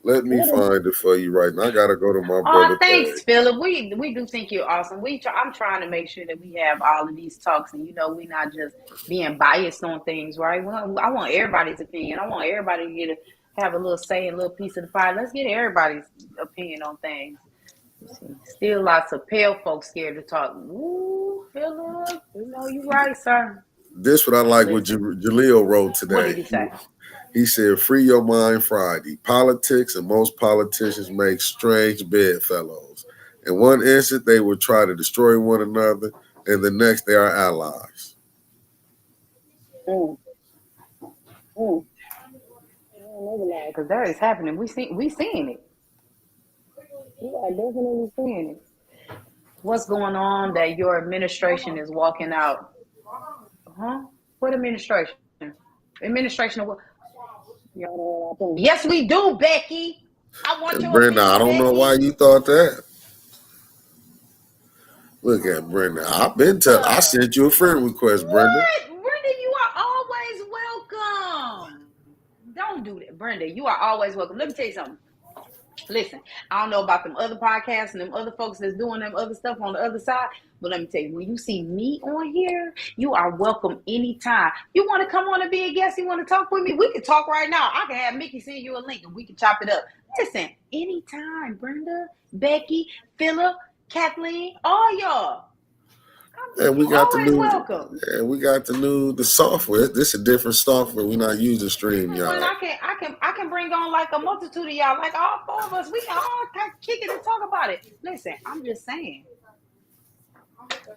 Let me find it for you right now. I gotta go to my Oh, brother thanks, page. Philip. We do think you're awesome. I'm trying to make sure that we have all of these talks, and we're not just being biased on things, right? I want everybody's opinion. I want everybody to have a little say, a little piece of the pie. Let's get everybody's opinion on things. You see, still lots of pale folks scared to talk. Ooh, Philip, you're right, sir. This what I like what Listen, Jaleel wrote what today. did he say? He said, "Free your mind Friday. Politics and most politicians make strange bedfellows. In one instant, they will try to destroy one another, and the next, they are allies." Mm, mm. Because that is happening. We seeing it. We are definitely seeing it. What's going on that your administration is walking out? Huh? What administration? Administration of what? Yes, we do, Becky. I want And your Brenda, I opinion, don't know why Becky. you thought that. Look at Brenda. I sent you a friend request, Brenda. What? Brenda, you are always welcome. Don't do that. Brenda, you are always welcome. Let me tell you something. Listen, I don't know about them other podcasts and them other folks that's doing them other stuff on the other side, but let me tell you, when you see me on here, you are welcome anytime. You want to come on and be a guest? You want to talk with me? We can talk right now. I can have Mickey send you a link and we can chop it up. Listen, anytime, Brenda, Becky, Philip, Kathleen, all y'all. And You we got the always new, welcome. and we got the software. This is a different software. We're not using When StreamYard. I can bring on like a multitude of y'all, like all four of us. We can all kick it and talk about it. Listen, I'm just saying.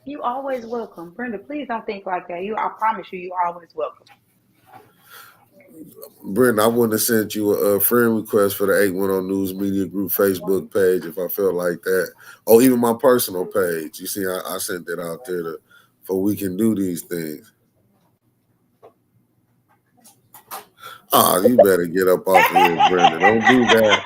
You always welcome. Brenda, please don't think like that. I promise you, you always welcome. Brenda, I wouldn't have sent you a friend request for the 810 News Media Group Facebook page if I felt like that. Or even my personal page. You see, I sent it out there for we can do these things. Ah, you better get up off of here, Brenda. Don't do that.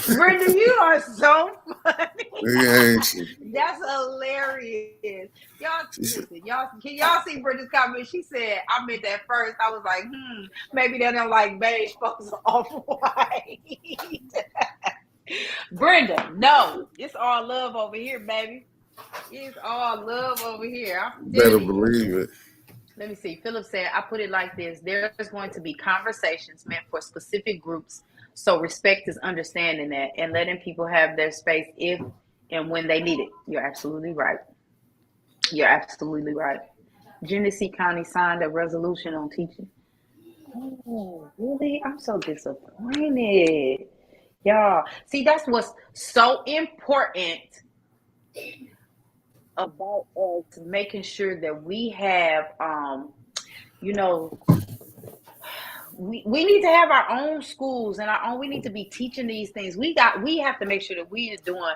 Brenda, you are so funny. Yeah, ain't she? That's hilarious. Y'all, She said, listen, can y'all see Brenda's comment? She said, I meant that first. I was like, maybe they don't like beige folks off white. Brenda, no, it's all love over here, baby. It's all love over here. I'm better telling you. believe it. Let me see. Philip said, I put it like this: there's going to be conversations meant for specific groups. So respect is understanding that and letting people have their space if and when they need it. You're absolutely right. You're absolutely right. Genesee County signed a resolution on teaching. Oh, really? I'm so disappointed. Y'all, see, that's what's so important about us making sure that we have you know, we need to have our own schools and our own, we need to be teaching these things. We have to make sure that we are doing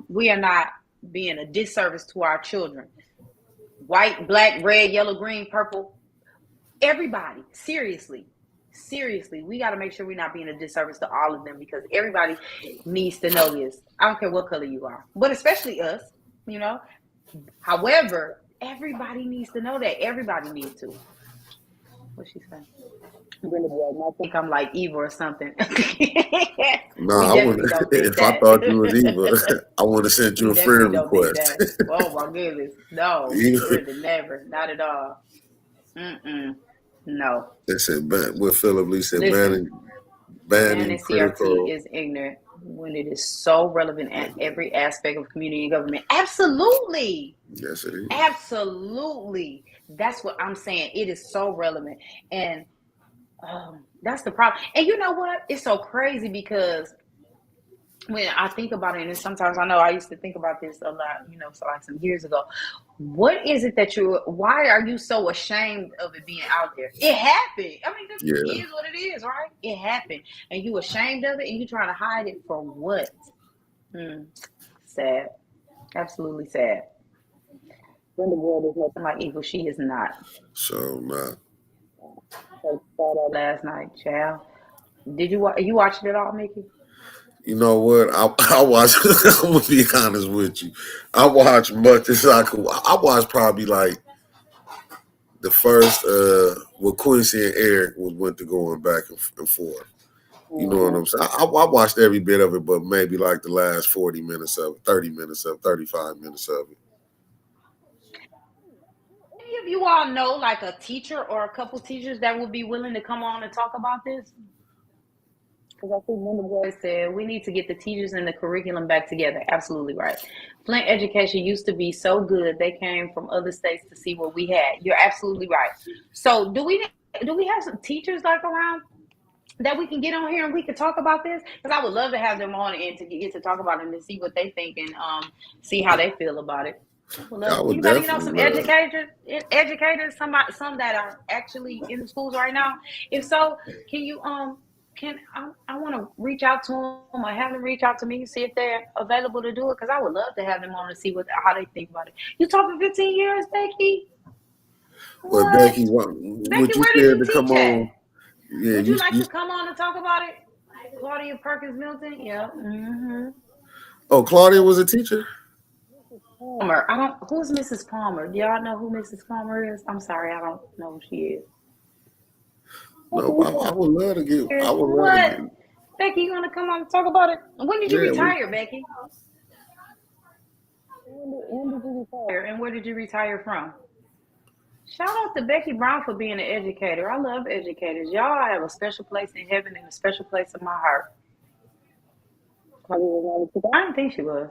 we are not being a disservice to our children. White, black, red, yellow, green, purple, everybody. Seriously, we got to make sure we're not being a disservice to all of them, because everybody needs to know this. I don't care what color you are, but especially us, you know. However, everybody needs to know that. Everybody needs to. What she say? Brenda Boy, I think I'm like evil or something. We Nah, I definitely wouldn't. don't think If I that. thought you was evil, I would have sent you We a definitely friend don't think request. that. Oh my goodness. No, You, Brenda, never. Not at all. Mm-mm. No. they said, what Philip Lee said, Listen, banning banning CRT critical. is ignorant when it is so relevant at every aspect of community and government. Absolutely. Yes, it is. Absolutely. That's what I'm saying. It is so relevant. And that's the problem. And you know what? It's so crazy because when I think about it, and sometimes I know I used to think about this a lot, so like some years ago. What is it that why are you so ashamed of it being out there? It happened. I mean, it Yeah. is what it is, right? It happened. And you ashamed of it and you trying to hide it for what? Sad. Absolutely sad. Brenda Ward is nothing like evil. She is not. So not. Last night, child. Did you watched it all, Mickey? You know what? I watch. I'm gonna be honest with you. I watch much as I could. I watched probably like the first with Quincy and Eric was went to going back and forth. You know what I'm saying? I watched every bit of it, but maybe like the last 40 minutes of it, 30 minutes of it, 35 minutes of it. Any of you all know like a teacher or a couple teachers that would be willing to come on and talk about this? Because I think Linda Boy said we need to get the teachers and the curriculum back together. Absolutely right. Flint education used to be so good. They came from other states to see what we had. You're absolutely right. So do we have some teachers like around that we can get on here and we can talk about this? Because I would love to have them on and to get to talk about it and see what they think and see how they feel about it. I would love I it. would Anybody know definitely some love. educators, some that are actually in the schools right now? If so, can you can I want to reach out to them or have them reach out to me, see if they're available to do it, because I would love to have them on to see how they think about it. You talking 15 years, Becky? But What? Becky, Becky, would you where did scared you to come teach at? on? Yeah, Would you like you. to come on and talk about it? Claudia Perkins Milton? Yeah. Oh, Claudia was a teacher. Palmer. I don't. Who's Mrs. Palmer? Do y'all know who Mrs. Palmer is? I'm sorry, I don't know who she is. No, I would love to get. I would love to What? get. Becky, you want to come on and talk about it? When did you Yeah, we. retire, Becky? When did you retire? And where did you retire from? Shout out to Becky Brown for being an educator. I love educators. Y'all have a special place in heaven and a special place in my heart. I didn't think she was.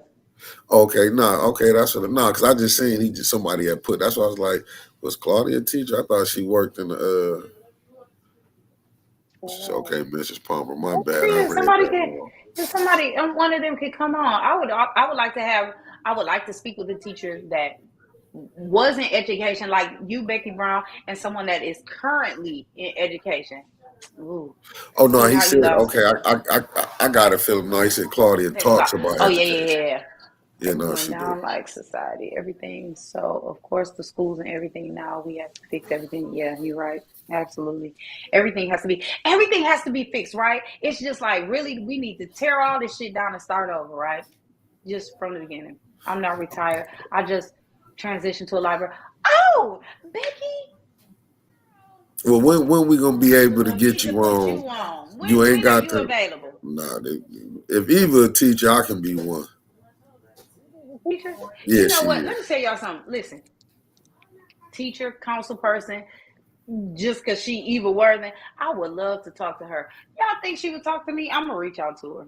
Okay, okay, that's what. Because I just seen somebody had put. That's why I was like, was Claudia a teacher? I thought she worked in the. Okay, Mrs. Palmer. My bad. I Yeah, read somebody that could. wrong. If somebody, one of them could come on. I would like to have. I would like to speak with a teacher that was in education, like you, Becky Brown, and someone that is currently in education. Ooh, Oh no, see he how you said. lost Okay, it. I got a feeling. No, he said Claudia talks about Oh yeah. education. Yeah, no, Everything went she do. down like society, everything. So of course the schools and everything now we have to fix everything. Yeah, you're right. Absolutely. Everything has to be fixed, right? It's just like really we need to tear all this shit down and start over, right? Just from the beginning. I'm not retired. I just transitioned to a library. Oh, Becky, Well, when we gonna be able to I need get to you put on? you on. When You ain't when are got you to. available? Nah, if Eva a teacher, I can be one. Teacher? Yeah, You know she what? Let me is. tell y'all something. Listen, teacher, council person, just because she Eva Worthing, I would love to talk to her. Y'all think she would talk to me? I'm gonna reach out to her.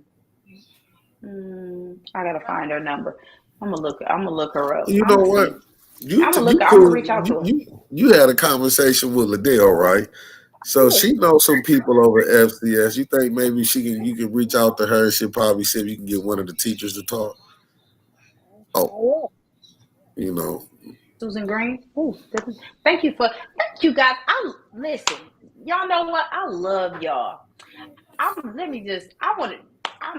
I gotta find her number. I'm gonna look her up. You I'm know gonna what? see. I'm gonna look. I'm gonna Could reach out to her. you had a conversation with Liddell, right? So she knows some people over at FCS. You think maybe you can reach out to her and she'll probably see if you can get one of the teachers to talk. Oh, you know. Susan Green. Ooh, thank you guys. I listen. Y'all know what? I love y'all. Let me just. I want to.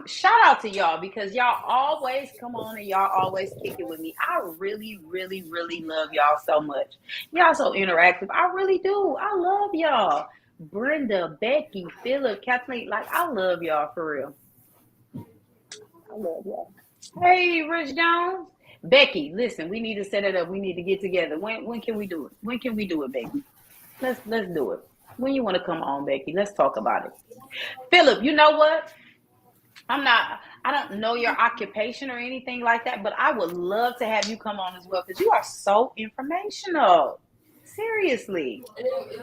Shout out to y'all because y'all always come on and y'all always kick it with me. I really, really, really love y'all so much. Y'all so interactive. I really do. I love y'all. Brenda, Becky, Philip, Kathleen. Like I love y'all for real. I love y'all. Hey, Rich Jones. Becky, listen, we need to set it up. We need to get together. When can we do it? When can we do it, Becky? Let's do it. When you want to come on, Becky? Let's talk about it. Philip, you know what? I don't know your occupation or anything like that, but I would love to have you come on as well because you are so informational. Seriously.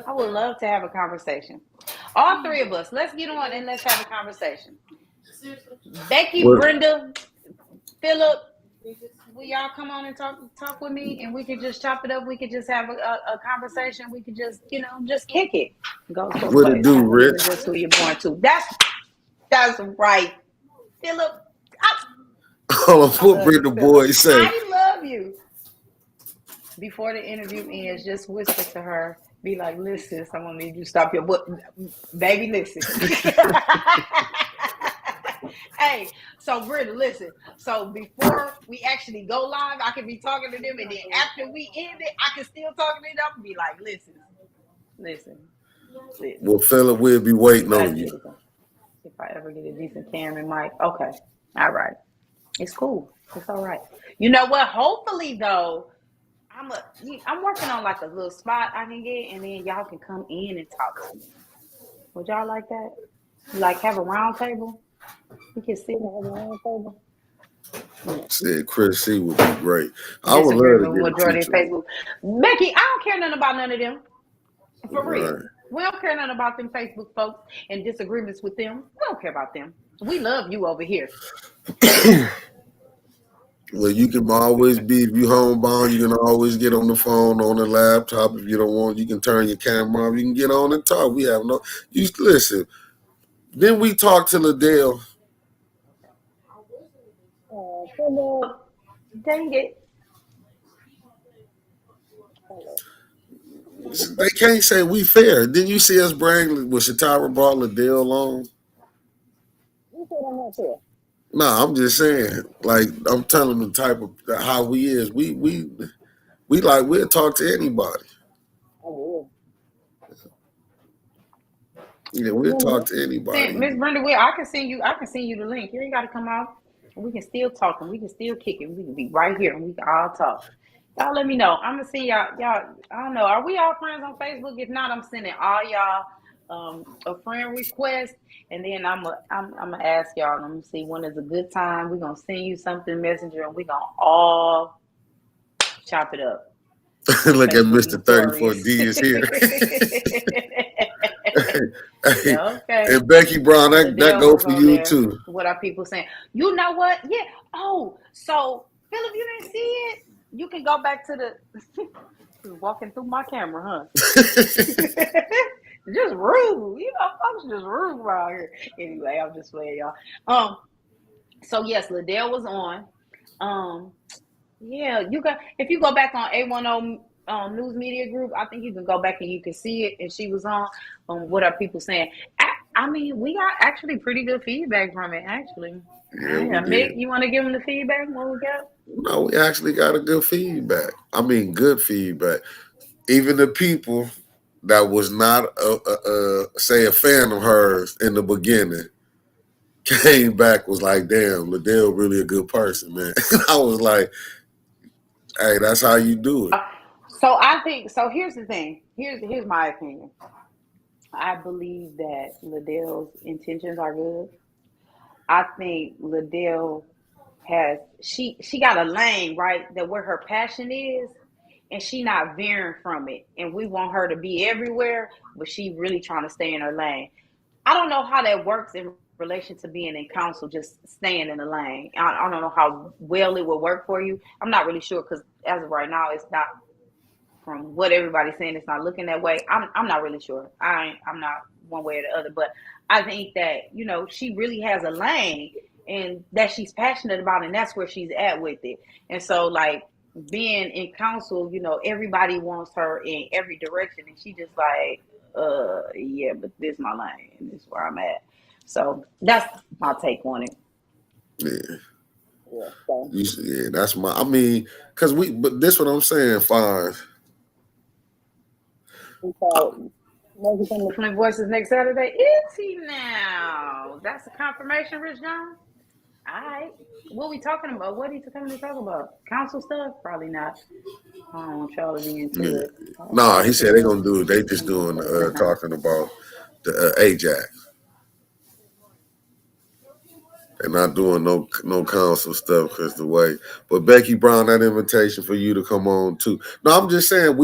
I would love to have a conversation. All three of us, let's get on and let's have a conversation. Becky, What Brenda, Philip, will y'all come on and talk with me and we could just chop it up? We could just have a conversation. We could just, just kick it. Go to a what it place. do, Home isn't Rich? just who you're born to. That's right. Philip, Hold on, I what love you, Britta Philip. boy say? I love you. Before the interview ends, just whisper to her. Be like, listen, someone need you to stop your book. Baby, listen. Hey, so Britta, listen. So before we actually go live, I can be talking to them, and then after we end it, I can still talk to them and be like, listen, Well, listen. fella, we'll be waiting If I on ever you. get if I ever get a decent camera mic, okay, all right, it's cool, it's all right. You know what? Hopefully, though, I'm working on like a little spot I can get, and then y'all can come in and talk to me. Would y'all like that? Like have a round table? We can sit and have a round table. Said Chris C would be great. I would love to Disagreement with get a majority of teacher. Facebook. Becky, I don't care nothing about none of them. For real. Right. We don't care nothing about them Facebook folks and disagreements with them. We don't care about them. We love you over here. Well, you can always be, if you homebound, you can always get on the phone, on the laptop. If you don't want, you can turn your camera off. You can get on and talk. We have no, you listen. Then we talked to Liddell. Oh, dang it. They can't say we fair. Didn't you see us bring, when Shatara brought Liddell on? You said I'm not fair. Nah, I'm just saying. Like, I'm telling the type of, how we is. We like, we'll talk to anybody. I will. Yeah, we'll talk to anybody. Miss Brenda, I can send you the link. You ain't gotta come out. We can still talk and we can still kick it. We can be right here and we can all talk. Y'all let me know. I'm gonna send y'all, I don't know. Are we all friends on Facebook? If not, I'm sending all y'all a friend request and then I'm gonna ask y'all. Let me see when is a good time. We're gonna send you something messenger and we're gonna all chop it up. Look at Facebook Mr. notorious. 34D is here. Hey, Okay. and Becky Brown, that Liddell go was for on you there. too. What are people saying? You know what? Yeah. Oh, so Philip, you didn't see it? You can go back to the walking through my camera, huh? Just rude. I'm just rude around here. Anyway, I'm just playing y'all. So yes, Liddell was on. Um, yeah, you got if you go back on A10 News Media Group, I think you can go back and you can see it. And she was on. What are people saying? I mean, we got actually pretty good feedback from it. Actually, Yeah, we Mick, did. you want to give them the feedback? What we got? No, we actually got a good feedback. I mean, good feedback. Even the people that was not, say, a fan of hers in the beginning came back, was like, damn, Liddell really a good person, man. I was like, hey, that's how you do it. So I think so. Here's the thing. Here's my opinion. I believe that Liddell's intentions are good. I think Liddell she got a lane right that where her passion is, and she not veering from it. And we want her to be everywhere, but she really trying to stay in her lane. I don't know how that works in relation to being in council, just staying in the lane. I don't know how well it will work for you. I'm not really sure because as of right now, it's not from what everybody's saying. It's not looking that way. I'm not really sure. I'm not one way or the other, but I think that she really has a lane and that she's passionate about, and that's where she's at with it. And so, like, being in council, everybody wants her in every direction, and she just like, yeah, but this my lane, this is where I'm at. So that's my take on it. Yeah, Yeah. So yeah, that's my. I mean, cause but this what I'm saying. Fine. so Moses on the Flint Voices next Saturday. Is he now? That's a confirmation, Rich John. All right. What we talking about? What are you coming to talk about? Council stuff? Probably not. I don't want y'all to be into Yeah. it. Nah, he said they Yeah. gonna do it. They just doing talking about the Ajax. They're not doing no council stuff because the way. But Becky Brown, that invitation for you to come on too. No, I'm just saying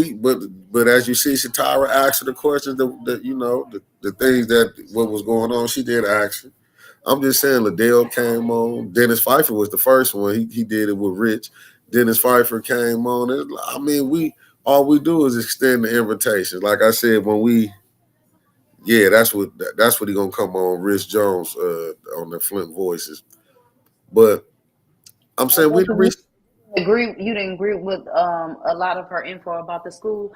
but as you see, Shatara asked her the questions that the things that what was going on. She did ask her. I'm just saying, Liddell came on. Dennis Pfeiffer was the first one. He did it with Rich. Dennis Pfeiffer came on. I mean, we all we do is extend the invitation. Like I said, when we that's what he gonna come on. Rich Jones on the Flint Voices. But I'm saying we Becky, didn't reach. you didn't agree with a lot of her info about the school.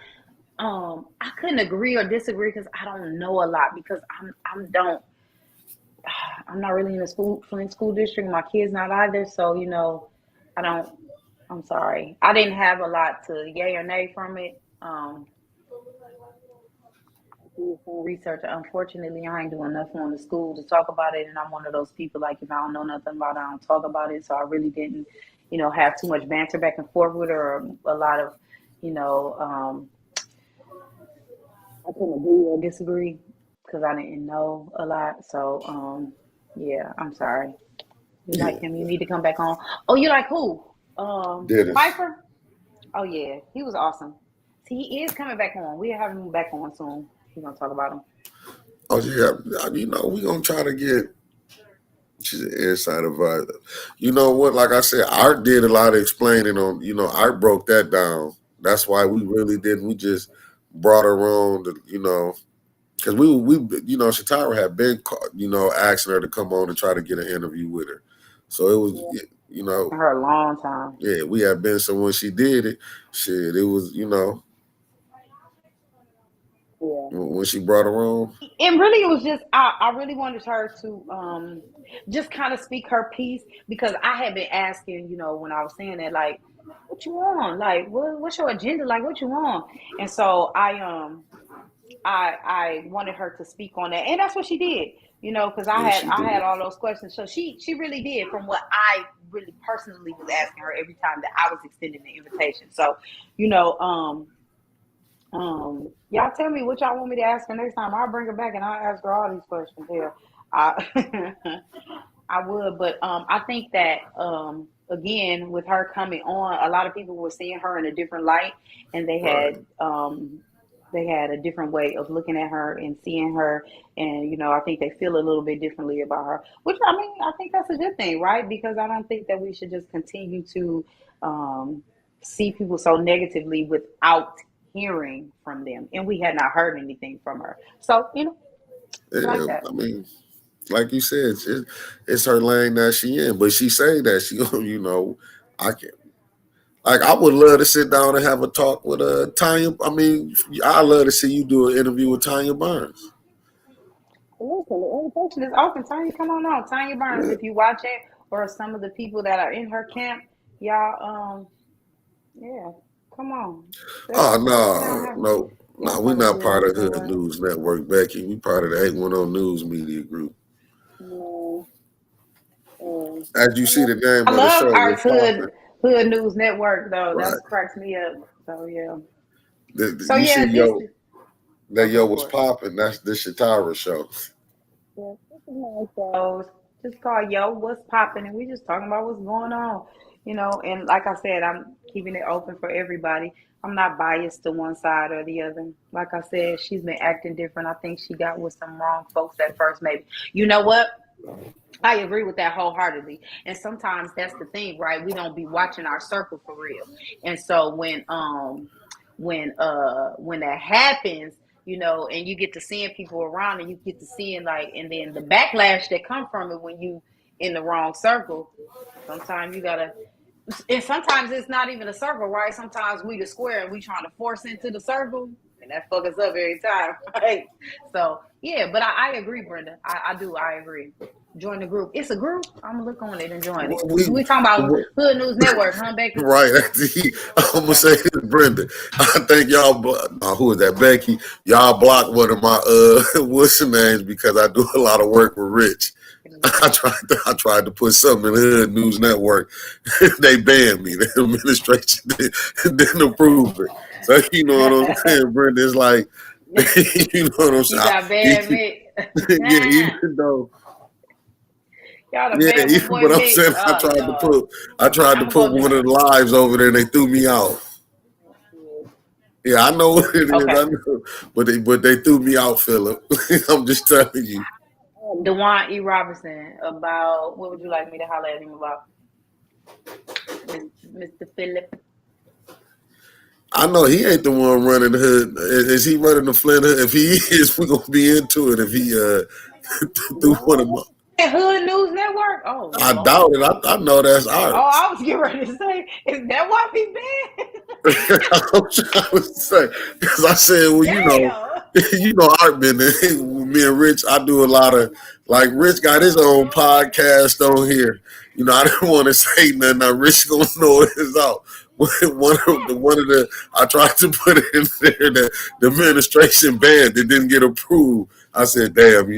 I couldn't agree or disagree because I don't know a lot because I'm not really in the Flint school district. My kids not either, so I don't. I'm sorry. I didn't have a lot to yay or nay from it. Do some research. Unfortunately, I ain't doing nothing on the school to talk about it, and I'm one of those people like if I don't know nothing about it, I don't talk about it. So I really didn't, have too much banter back and forth with her, or a lot of, you know, um, I couldn't agree or disagree because I didn't know a lot. So yeah, I'm sorry. You Yeah, like him? You need to come back on. Oh, you like who? Dennis. Pfeiffer. Oh yeah, he was awesome. See, he is coming back on. We're having him back on soon. We're gonna talk about him. Oh yeah, we gonna try to get. She's an inside advisor. You know what? Like I said, Art did a lot of explaining on. Art broke that down. That's why we really didn't. We just brought her on. Because Shatara had been, asking her to come on and try to get an interview with her. So it was, Yeah. you know, Her a long time. yeah, we had been. So when she did it, shit, it was, Yeah. when she brought her on. And really, it was just I really wanted her to just kind of speak her piece because I had been asking, when I was saying that, like, what you want? Like, what's your agenda? Like, what you want? And so I wanted her to speak on that, and that's what she did. Because I Yeah, had she I had did. all those questions, so she really did from what I really personally was asking her every time that I was extending the invitation. So, you know, y'all tell me what y'all want me to ask her next time. I'll bring her back and I'll ask her all these questions here. I I would, but I think that again with her coming on, a lot of people were seeing her in a different light, and Right. they had a different way of looking at her and seeing her, and I think they feel a little bit differently about her. Which I mean, I think that's a good thing, right? Because I don't think that we should just continue to um, see people so negatively without hearing from them, and we had not heard anything from her. So I like Yeah, that. I mean, like you said, it's her lane that she in, but she say that she, I can. Like I would love to sit down and have a talk with Tanya. I mean, I love to see you do an interview with Tanya Burns. Listen, the invitation is open. Tanya, come on out. Tanya Burns, Yeah. if you watch it, or some of the people that are in her camp, y'all, yeah, come on. Let's Oh sit down and no, have no, a no, we talk with not Hood part News of Hood Network. News Network, Becky. We part of the 810 News Media Group. No, As you see, the I name of the love show was Arts popping. Hood News Network though. Right. That's cracks me up. So yeah. So You yeah, see, this. that Oh, yo go was for it. popping. That's the Shatara show. Yeah, this is my show. Just call yo, what's popping, and we just talking about what's going on, And like I said, I'm keeping it open for everybody. I'm not biased to one side or the other. Like I said, she's been acting different. I think she got with some wrong folks at first. Maybe you know what? I agree with that wholeheartedly. And sometimes that's the thing, right? We don't be watching our circle for real. And so when that happens, and you get to seeing people around and you get to seeing like and then the backlash that come from it when you in the wrong circle, sometimes you gotta And sometimes it's not even a circle, right? Sometimes we the square and we trying to force into the circle, and that fuck us up every time, right? So yeah, but I agree, Brenda. I do. I agree. Join the group. It's a group. I'm gonna look on it and join it. We, We talking about Hood News Network, huh, Becky? right. I'm gonna Okay. say this, Brenda. I think y'all. Who is that, Becky? Y'all blocked one of my what's the names because I do a lot of work with Rich. I tried to put something in the Hood News Network. They banned me. The administration didn't approve it. So you know what I'm saying, Brenda? It's like you know what I'm You saying. got bad Mick. Yeah, even though. Y'all done Yeah, banned my even boy but I'm Mick. saying Oh Lord. I tried to I'm gonna put go one join. of the lives over there and they threw me out. Yeah, I know what it is. I Okay. know, but they threw me out, Philip. I'm just telling you. Dewan E. Robinson about what would you like me to holler at him about? Mr. Phillip. I know he ain't the one running the hood. Is he running the Flint hood? If he is, we're gonna be into it. If he threw one of my, Hood News Network? Oh I doubt Lord. it. I know that's Oh, art. I was getting ready to say, is that why he I'm trying to say because I said, well, banned? Damn. Art been me and Rich. I do a lot of like Rich got his own podcast on here. I didn't want to say nothing. Now Rich gonna know it's out. One of the I tried to put it in there that the administration banned it didn't get approved. I said, damn,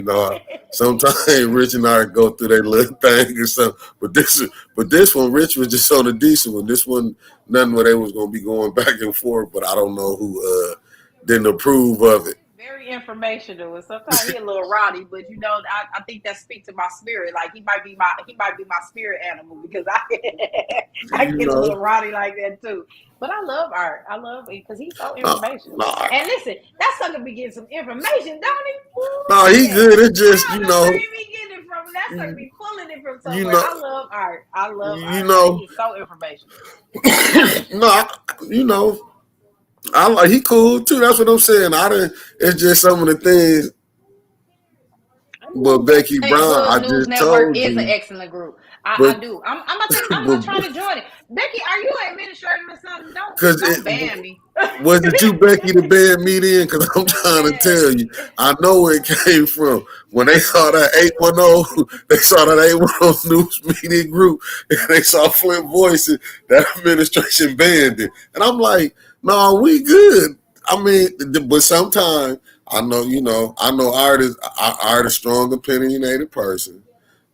sometimes Rich and I go through that little thing or something. But this one, Rich was just on a decent one. This one, nothing where they was gonna be going back and forth. But I don't know who didn't approve of it. Very informational, and sometimes he a little rowdy, but I think that speaks to my spirit. Like he might be my spirit animal because I I You get a little know, rowdy like that too. But I love Art. I love it because he's so no, informational. no, And listen, that sucker be getting some information, don't he? no, Ooh, he yeah. good. It's I just don't know where he be getting it from. That sucker be pulling it from you somewhere. know, I love Art. I love you Art. Like know, he's so informational. no, you know, I like he cool too. That's what I'm saying. I didn't. It's just some of the things. But Becky Hey, Brown, I Hood News just Network told is an you. excellent group. I But do. I'm gonna try but to join it. Becky, are you an administrator or something? because Don't ban me. was it you, Becky, the band me then? Because I'm trying to Yes. tell you, I know where it came from. When they saw that 810, they saw that 810 news media group, and they saw Flint Voices, that administration banned it. And I'm like, no, we good. I mean, but sometimes I know Art is a strong, opinionated person.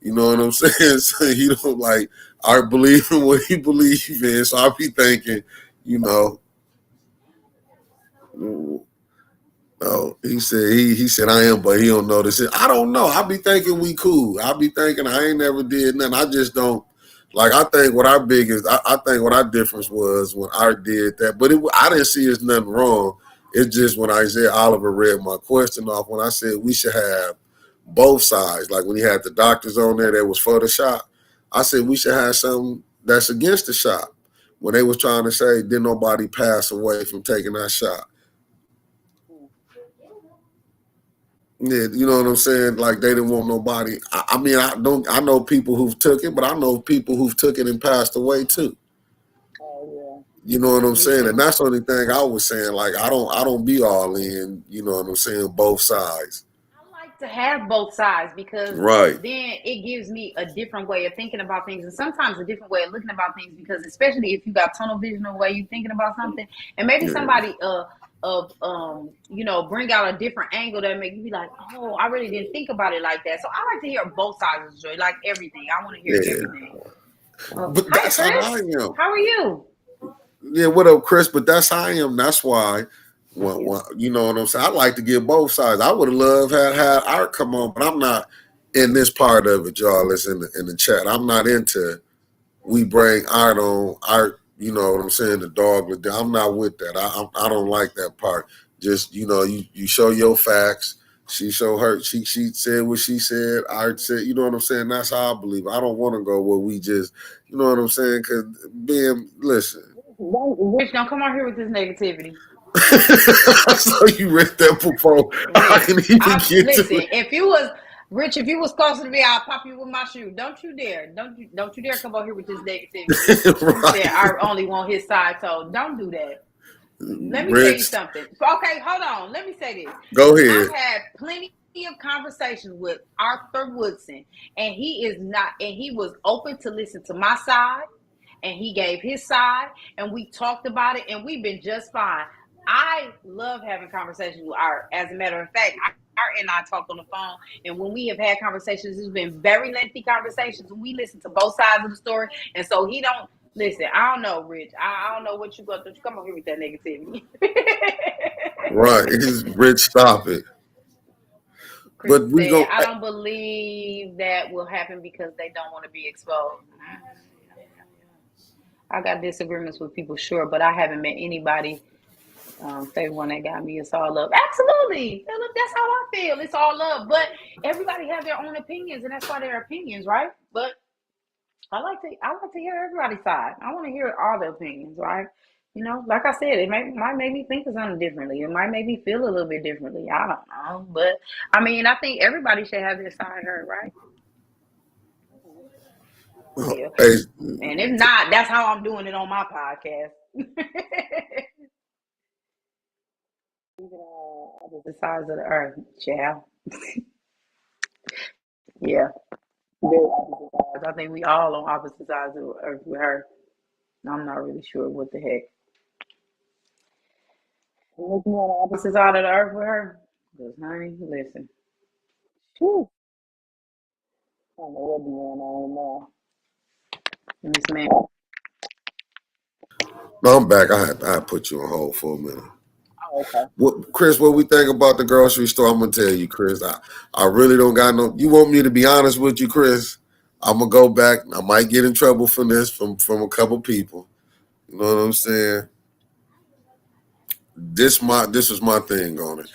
You know what I'm saying? So he don't like Art believe in what he believes in. So I be thinking, you know, oh, he said I am, but he don't know this. I don't know. I be thinking we cool. I be thinking I ain't never did nothing. I just don't like. I think what our biggest, I think what our difference was when Art did that. But I didn't see it's nothing wrong. It's just when Isaiah Oliver read my question off when I said we should have both sides. Like when he had the doctors on there that was for the shot, I said we should have something that's against the shot. When they was trying to say did nobody pass away from taking that shot. Yeah, you know what I'm saying? Like they didn't want nobody. I mean, I don't. I know people who've took it, but I know people who've took it and passed away too. Oh You know what I'm yeah, me saying? And too. that's the only thing I was saying. Like I don't be all in. You know what I'm saying? Both sides. I like to have both sides because Right. then it gives me a different way of thinking about things and sometimes a different way of looking about things because especially if you got tunnel vision of the way you're thinking about something and maybe Yeah. somebody of bring out a different angle that make you be like, oh, I really didn't think about it like that. So I like to hear both sides of the story, like everything. I want to hear Yeah. everything. But Hi that's how I Chris. am. How are you? Yeah. What up, Chris? But that's how I am. That's why. Thank you. You know what I'm saying? I like to get both sides. I would have loved had Art come on, but I'm not in this part of it, y'all. That's in the chat. I'm not into we bring art on art. You know what I'm saying? The dog. I'm not with that. I don't like that part. Just you show your facts. She show her. She said what she said. Art said. You know what I'm saying? That's how I believe. I don't want to go where we just. You know what I'm saying? Because being listen. Rich, don't come on here with this negativity. I saw you read that before. I Rich, can even get to listen. it. If you was Rich, if you was closer to me, I'll pop you with my shoe. Don't you dare. Don't you dare come over here with this negativity. You said Right. I only want his side, so don't do that. Let me tell you Rich, something. Okay, hold on. Let me say this. go ahead. I've had plenty of conversations with Arthur Woodson, and he is not, and he was open to listen to my side, and he gave his side, and we talked about it, and we've been just fine. I love having conversations with Art. As a matter of fact, Art and I talk on the phone, and when we have had conversations, it's been very lengthy conversations, and we listen to both sides of the story, and so he don't listen. I don't know, Rich. I don't know what you got to come over here with that negativity. Right. He's Rich, stop it. Chris But we said, go I don't believe that will happen because they don't want to be exposed. I got disagreements with people, sure, but I haven't met anybody say one that got me. It's all love. Absolutely, that's how I feel. It's all love, but everybody has their own opinions, and that's why they're opinions, right? But I like to hear everybody's side. I want to hear all the opinions, right? You know, like I said, might make me think of something differently. It might make me feel a little bit differently. I don't know, but I mean, I think everybody should have their side heard, right? Yeah. hey, And if not, that's how I'm doing it on my podcast. The size of the earth, child. Yeah. Very opposite sides. I think we all on opposite sides of the earth with her. I'm not really sure what the heck. Look more on the opposite side of the earth with her. Because, honey, listen. Whew. I don't know what's going on now. Miss Man. no, I'm back. I put you on hold for a minute. Oh, okay. What, Chris? What we think about the grocery store? I'm gonna tell you, Chris. I really don't got no. You want me to be honest with you, Chris? I'm gonna go back. I might get in trouble from this from a couple people. You know what I'm saying? This was my thing on it.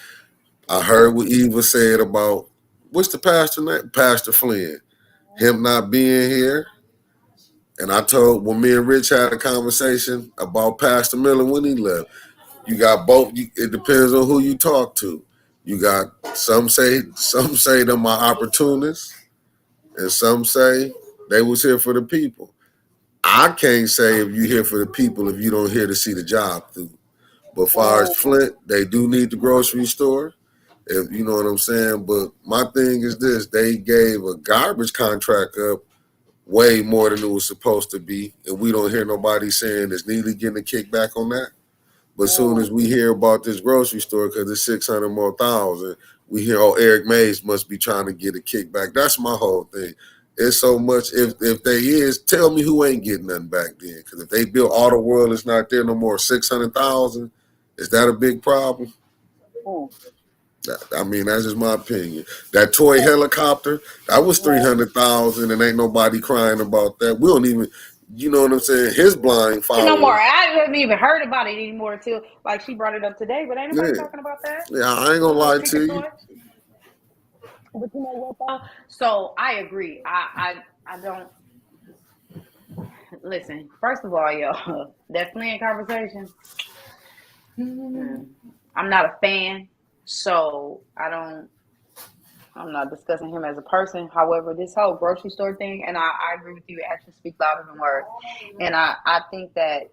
I heard what Eva said about what's the pastor name? Pastor Flynn. Him not being here. And I told when me and Rich had a conversation about Pastor Miller when he left. You got both. It depends on who you talk to. You got some say them are opportunists, and some say they was here for the people. I can't say if you here for the people if you don't here to see the job through. But as far as Flint, they do need the grocery store. If you know what I'm saying. But my thing is this: they gave a garbage contract up way more than it was supposed to be, and we don't hear nobody saying is Neely getting a kickback on that. But as soon as we hear about this grocery store, because it's 600 more thousand, we hear, oh, Eric Mays must be trying to get a kickback. That's my whole thing. It's so much. If they is, tell me who ain't getting nothing back then. Because if they built Auto World, it's not there no more. 600,000. Is that a big problem? I mean, that's just my opinion. That toy helicopter, that was 300,000, and ain't nobody crying about that. We don't even, you know what I'm saying? His blind No more. following. I haven't even heard about it anymore until like she brought it up today, but ain't nobody Yeah, talking about that. yeah. I ain't The gonna little lie ticket to you. toy. But you know what though? So I agree. I don't listen. First of all, yo, that Flynn conversation. I'm not a fan, so I'm not discussing him as a person. However, this whole grocery store thing, and I agree with you. Actions speak louder than words, and I think that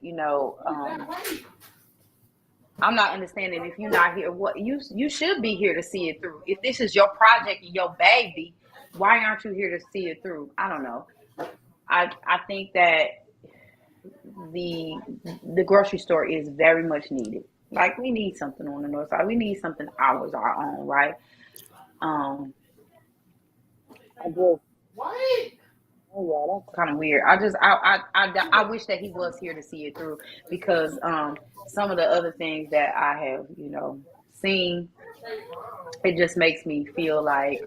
I'm not understanding if you're not here. What you should be here to see it through. If this is your project and your baby, why aren't you here to see it through? I don't know. I think that the the grocery store is very much needed. Like we need something on the north side. We need something ours, our own, right? Um, I just oh yeah, that's kind of weird. I wish that he was here to see it through because some of the other things that I have seen, it just makes me feel like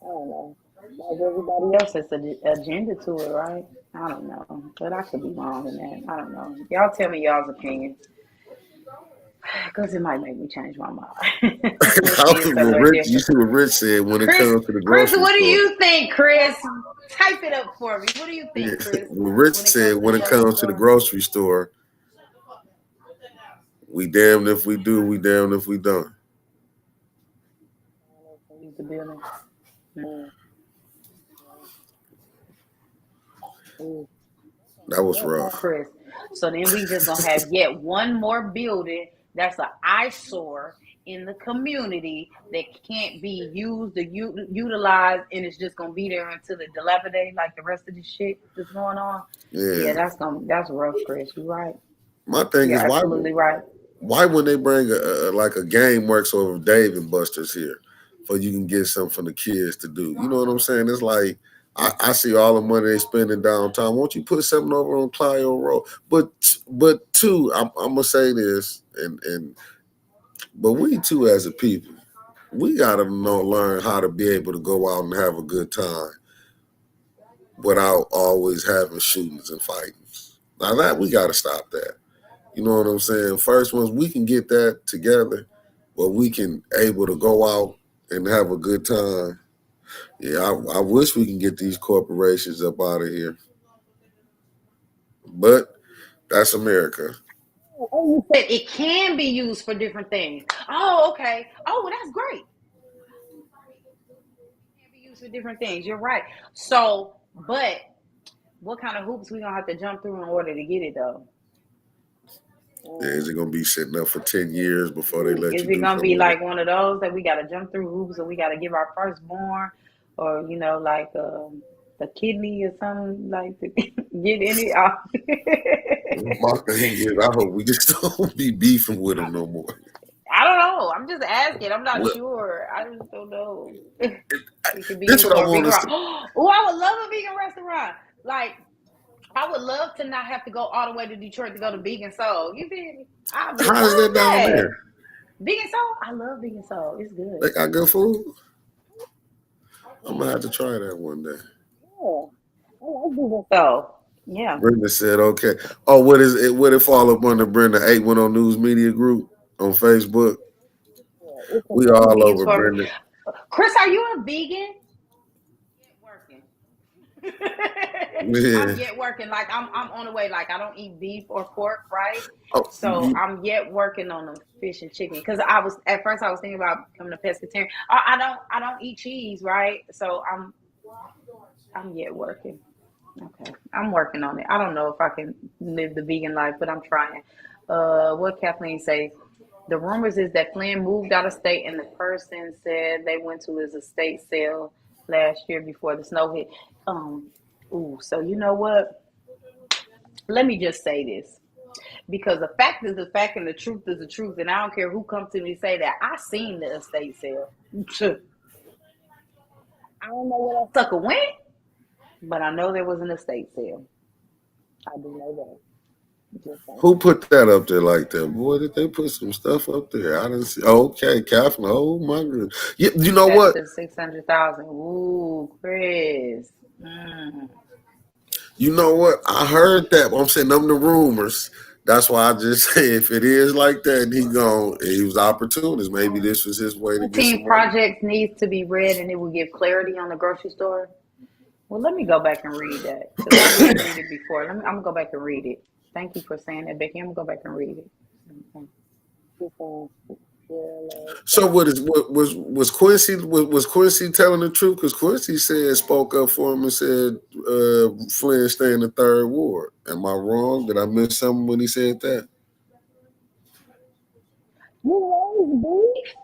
I don't know, like everybody else has an agenda to it, right? I don't know, but I could be wrong in that. I don't know. Y'all tell me y'all's opinion because it might make me change my mind. We'll see. It's a Well, little Rich, you different. see what Rich said when it Chris, comes to the Chris, grocery what do store. you think, Chris? Type it up for me. What do you Yeah. think, Chris, Well, Rich when it said comes to when the it grocery comes to the store? grocery store, we damned if we do, we damned if we don't. the building. Mm. That was Rough, huh, rough. Chris? So then we just gonna have yet one more building that's an eyesore in the community that can't be used or utilized, and it's just gonna be there until it dilapidate like the rest of the shit that's going on. Yeah, Yeah. that's rough, Chris. You're right. My thing You're is absolutely right. why wouldn't they bring like a game works over Dave and Buster's here, for you can get something for the kids to do? You know what I'm saying? It's like I see all the money they spending downtown. Won't you put something over on Clio Road? But two, I'm gonna say this, and but we too as a people, we gotta learn how to be able to go out and have a good time without always having shootings and fightings. Now that we gotta stop that. You know what I'm saying? First, once we can get that together, where we can able to go out and have a good time. Yeah, I wish we can get these corporations up out of here, but that's America. Oh, you said it can be used for different things. Oh, okay. Oh, well, that's great. It can be used for different things. You're right. So, but what kind of hoops we gonna have to jump through in order to get it though? Yeah, is it gonna be sitting up for 10 years before they let Is you it do gonna something be with it? like one of those that we gotta jump through hoops and we gotta give our firstborn, or like a kidney or something like to get any? My thing is, I hope we just don't be beefing with them no more. I don't know. I'm just asking. I'm not Well, sure. I just don't know. It could be this used what I for a want vegan us restaurant. to. Oh, I would love a vegan restaurant. Like I would love to not have to go all the way to Detroit to go to Vegan Soul. You feel me? I would How is love that down that. there? Vegan Soul? I love Vegan Soul. It's good. They got good food. I'm gonna have to try that one day. Yeah. I like Vegan Soul. Yeah. Brenda said, "Okay." Oh, what is it? What it fall up under Brenda 810 News Media Group on Facebook? It's We supposed to be all used over for. Brenda. Chris, are you a vegan? Yet working. I'm Yeah. yet working. Like I'm on the way. Like I don't eat beef or pork, right? Oh, So I'm yet working on the fish and chicken. Because I was at first I was thinking about becoming a pescatarian. I don't eat cheese, right? So I'm yet working. Okay, I'm working on it. I don't know if I can live the vegan life, but I'm trying. What Kathleen say? The rumors is that Flynn moved out of state, and the person said they went to his estate sale last year before the snow hit. Um, so you know what? Let me just say this because the fact is the fact, and the truth is the truth, and I don't care who comes to me and say that I seen the estate sale. I don't know where that sucker went, but I know there was an estate sale. I do know that. Just saying. who put that up there like that? Boy, did they put some stuff up there? I didn't see. Okay, Catherine. Oh my goodness. You know That's what? the 600,000. Ooh, Chris. Mm. You know what? I heard that. But I'm saying them the rumors. That's why I just say if it is like that, he was opportunist. Maybe this was his way to get 17 some money. projects needs to be read, and it will give clarity on the grocery store. Well, let me go back and read that because I didn't read it before. I'm gonna go back and read it. Thank you for saying that, Becky. I'm gonna go back and read it. So was Quincy was Quincy telling the truth? Because Quincy said spoke up for him and said Flynn stay in the third ward. Am I wrong? Did I miss something when he said that? You always beef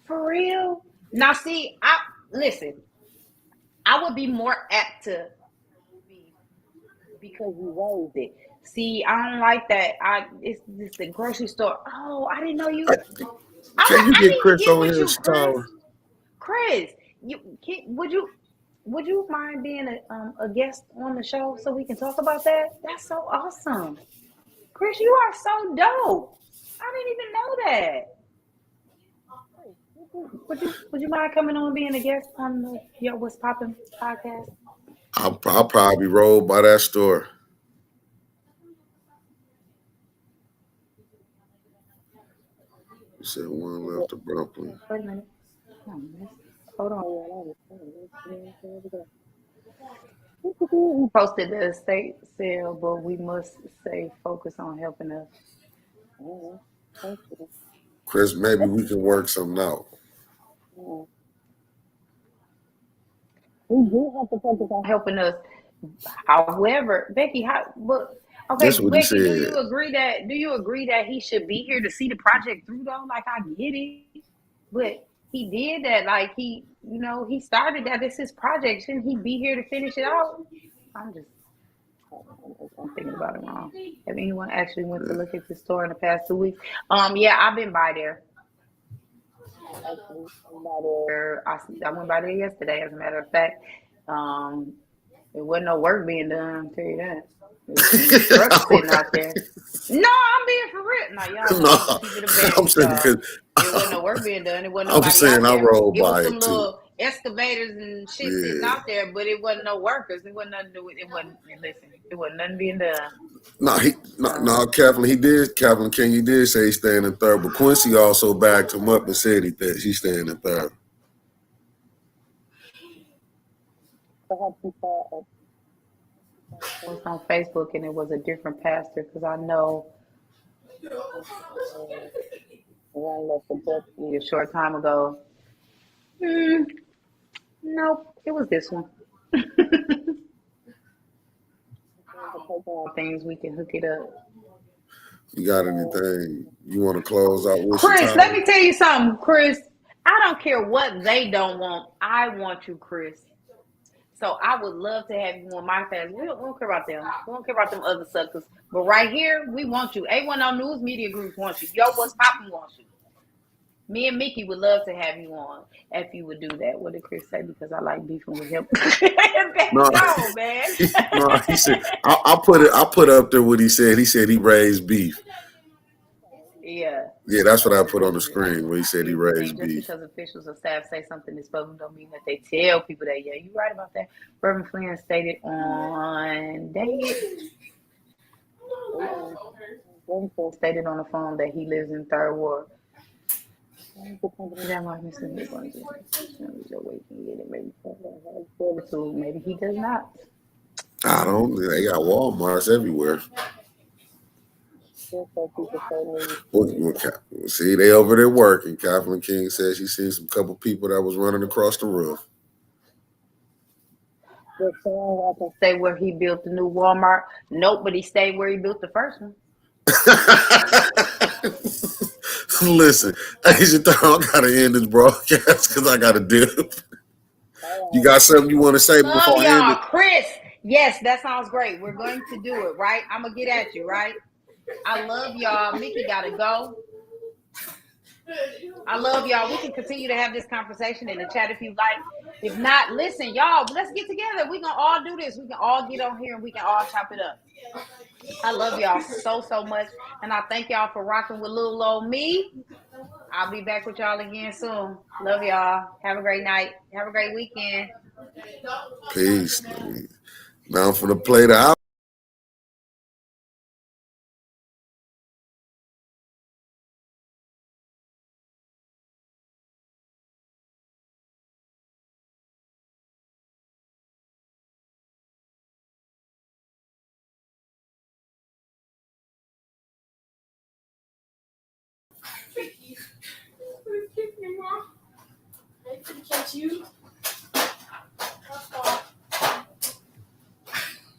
for real? Now, see, I listen. I would be more apt to beef because you raised it. See, I don't like that. It's the grocery store. Oh, I didn't know you. Can you I get didn't even Chris get over with here, you, Chris. Tower? Chris, would you mind being a guest on the show so we can talk about that? That's so awesome, Chris. You are so dope. I didn't even know that. Would you mind coming on and being a guest on the Yo What's Poppin' podcast? I'll probably roll by that store. You said one left to Brooklyn. Wait a minute. Oh, hold on. We posted the estate sale, but we must say focus on helping us. Chris, maybe we can work something out. We do have to focus on helping us. However, Becky, That's okay, what he Becky, said. do you agree that he should be here to see the project through though? Like I get it, but he did that. Like he started that. It's his project. Shouldn't he be here to finish it out? I'm just, I'm thinking about it wrong. Have anyone actually went to look at the store in the past 2 weeks? Yeah, I've been by there. Actually, I went by there. I went by there yesterday. As a matter of fact, um, there wasn't no work being done. I'll tell you that. There's some trucks sitting out there. No, I'm being for real. Now y'all know No, I'm gonna keep it a band I'm with saying y'all. because It wasn't no work being done. It wasn't I'm nobody out saying I there. rolled It was by some it too. little excavators and shit sitting Yeah. out there, but it wasn't no workers. It wasn't nothing to do with it. Wasn't listen. It wasn't nothing being done. No, So Kathleen King, he did say he's staying in third, but Quincy also backed him up and said he's staying in third. perhaps you saw a post on Facebook and it was a different pastor because I know one left the book a short time ago. Mm, nope, it was this one. Things we can hook it up. You got anything you want to close out with, Chris, let Shatara? me tell you something, Chris. I don't care what they don't want. I want you, Chris. So I would love to have you on my family. We don't care about them. We don't care about them other suckers. But right here, we want you. A1 on News Media Group wants you. Yo, what's poppin' wants you. Me and Mickey would love to have you on if you would do that. What did Chris say? Because I like beefing with him. No, Go, man. no. He said I put it. I put up there what he said. He said he raised beef. Yeah. Yeah, that's what I put on the Listen, screen where he said he here's the thing. raised Just beef. because officials or staff say something is public don't mean that they tell people that. Yeah, you're right about that. Reverend Flynn stated on dang it. Stated on the phone that he lives in Third Ward. Maybe he does not. I don't. They got Walmarts everywhere. See, they over there working. Kathleen King said she seen some couple people that was running across the roof. Stay where he built the new Walmart. Nope, but he stayed where he built the first one. Listen, Asia Thorne, I gotta end this broadcast because I gotta dip. You got something you want to say Love before I end y'all. it? Chris, yes, that sounds great. We're going to do it, right? I'm going to get at you, right? I love y'all. Mickey got to go. I love y'all. We can continue to have this conversation in the chat if you like. If not, listen, y'all, let's get together. We can all do this. We can all get on here and we can all chop it up. I love y'all so, so much. And I thank y'all for rocking with little old me. I'll be back with y'all again soon. Love y'all. Have a great night. Have a great weekend. Peace. Now I'm finna play the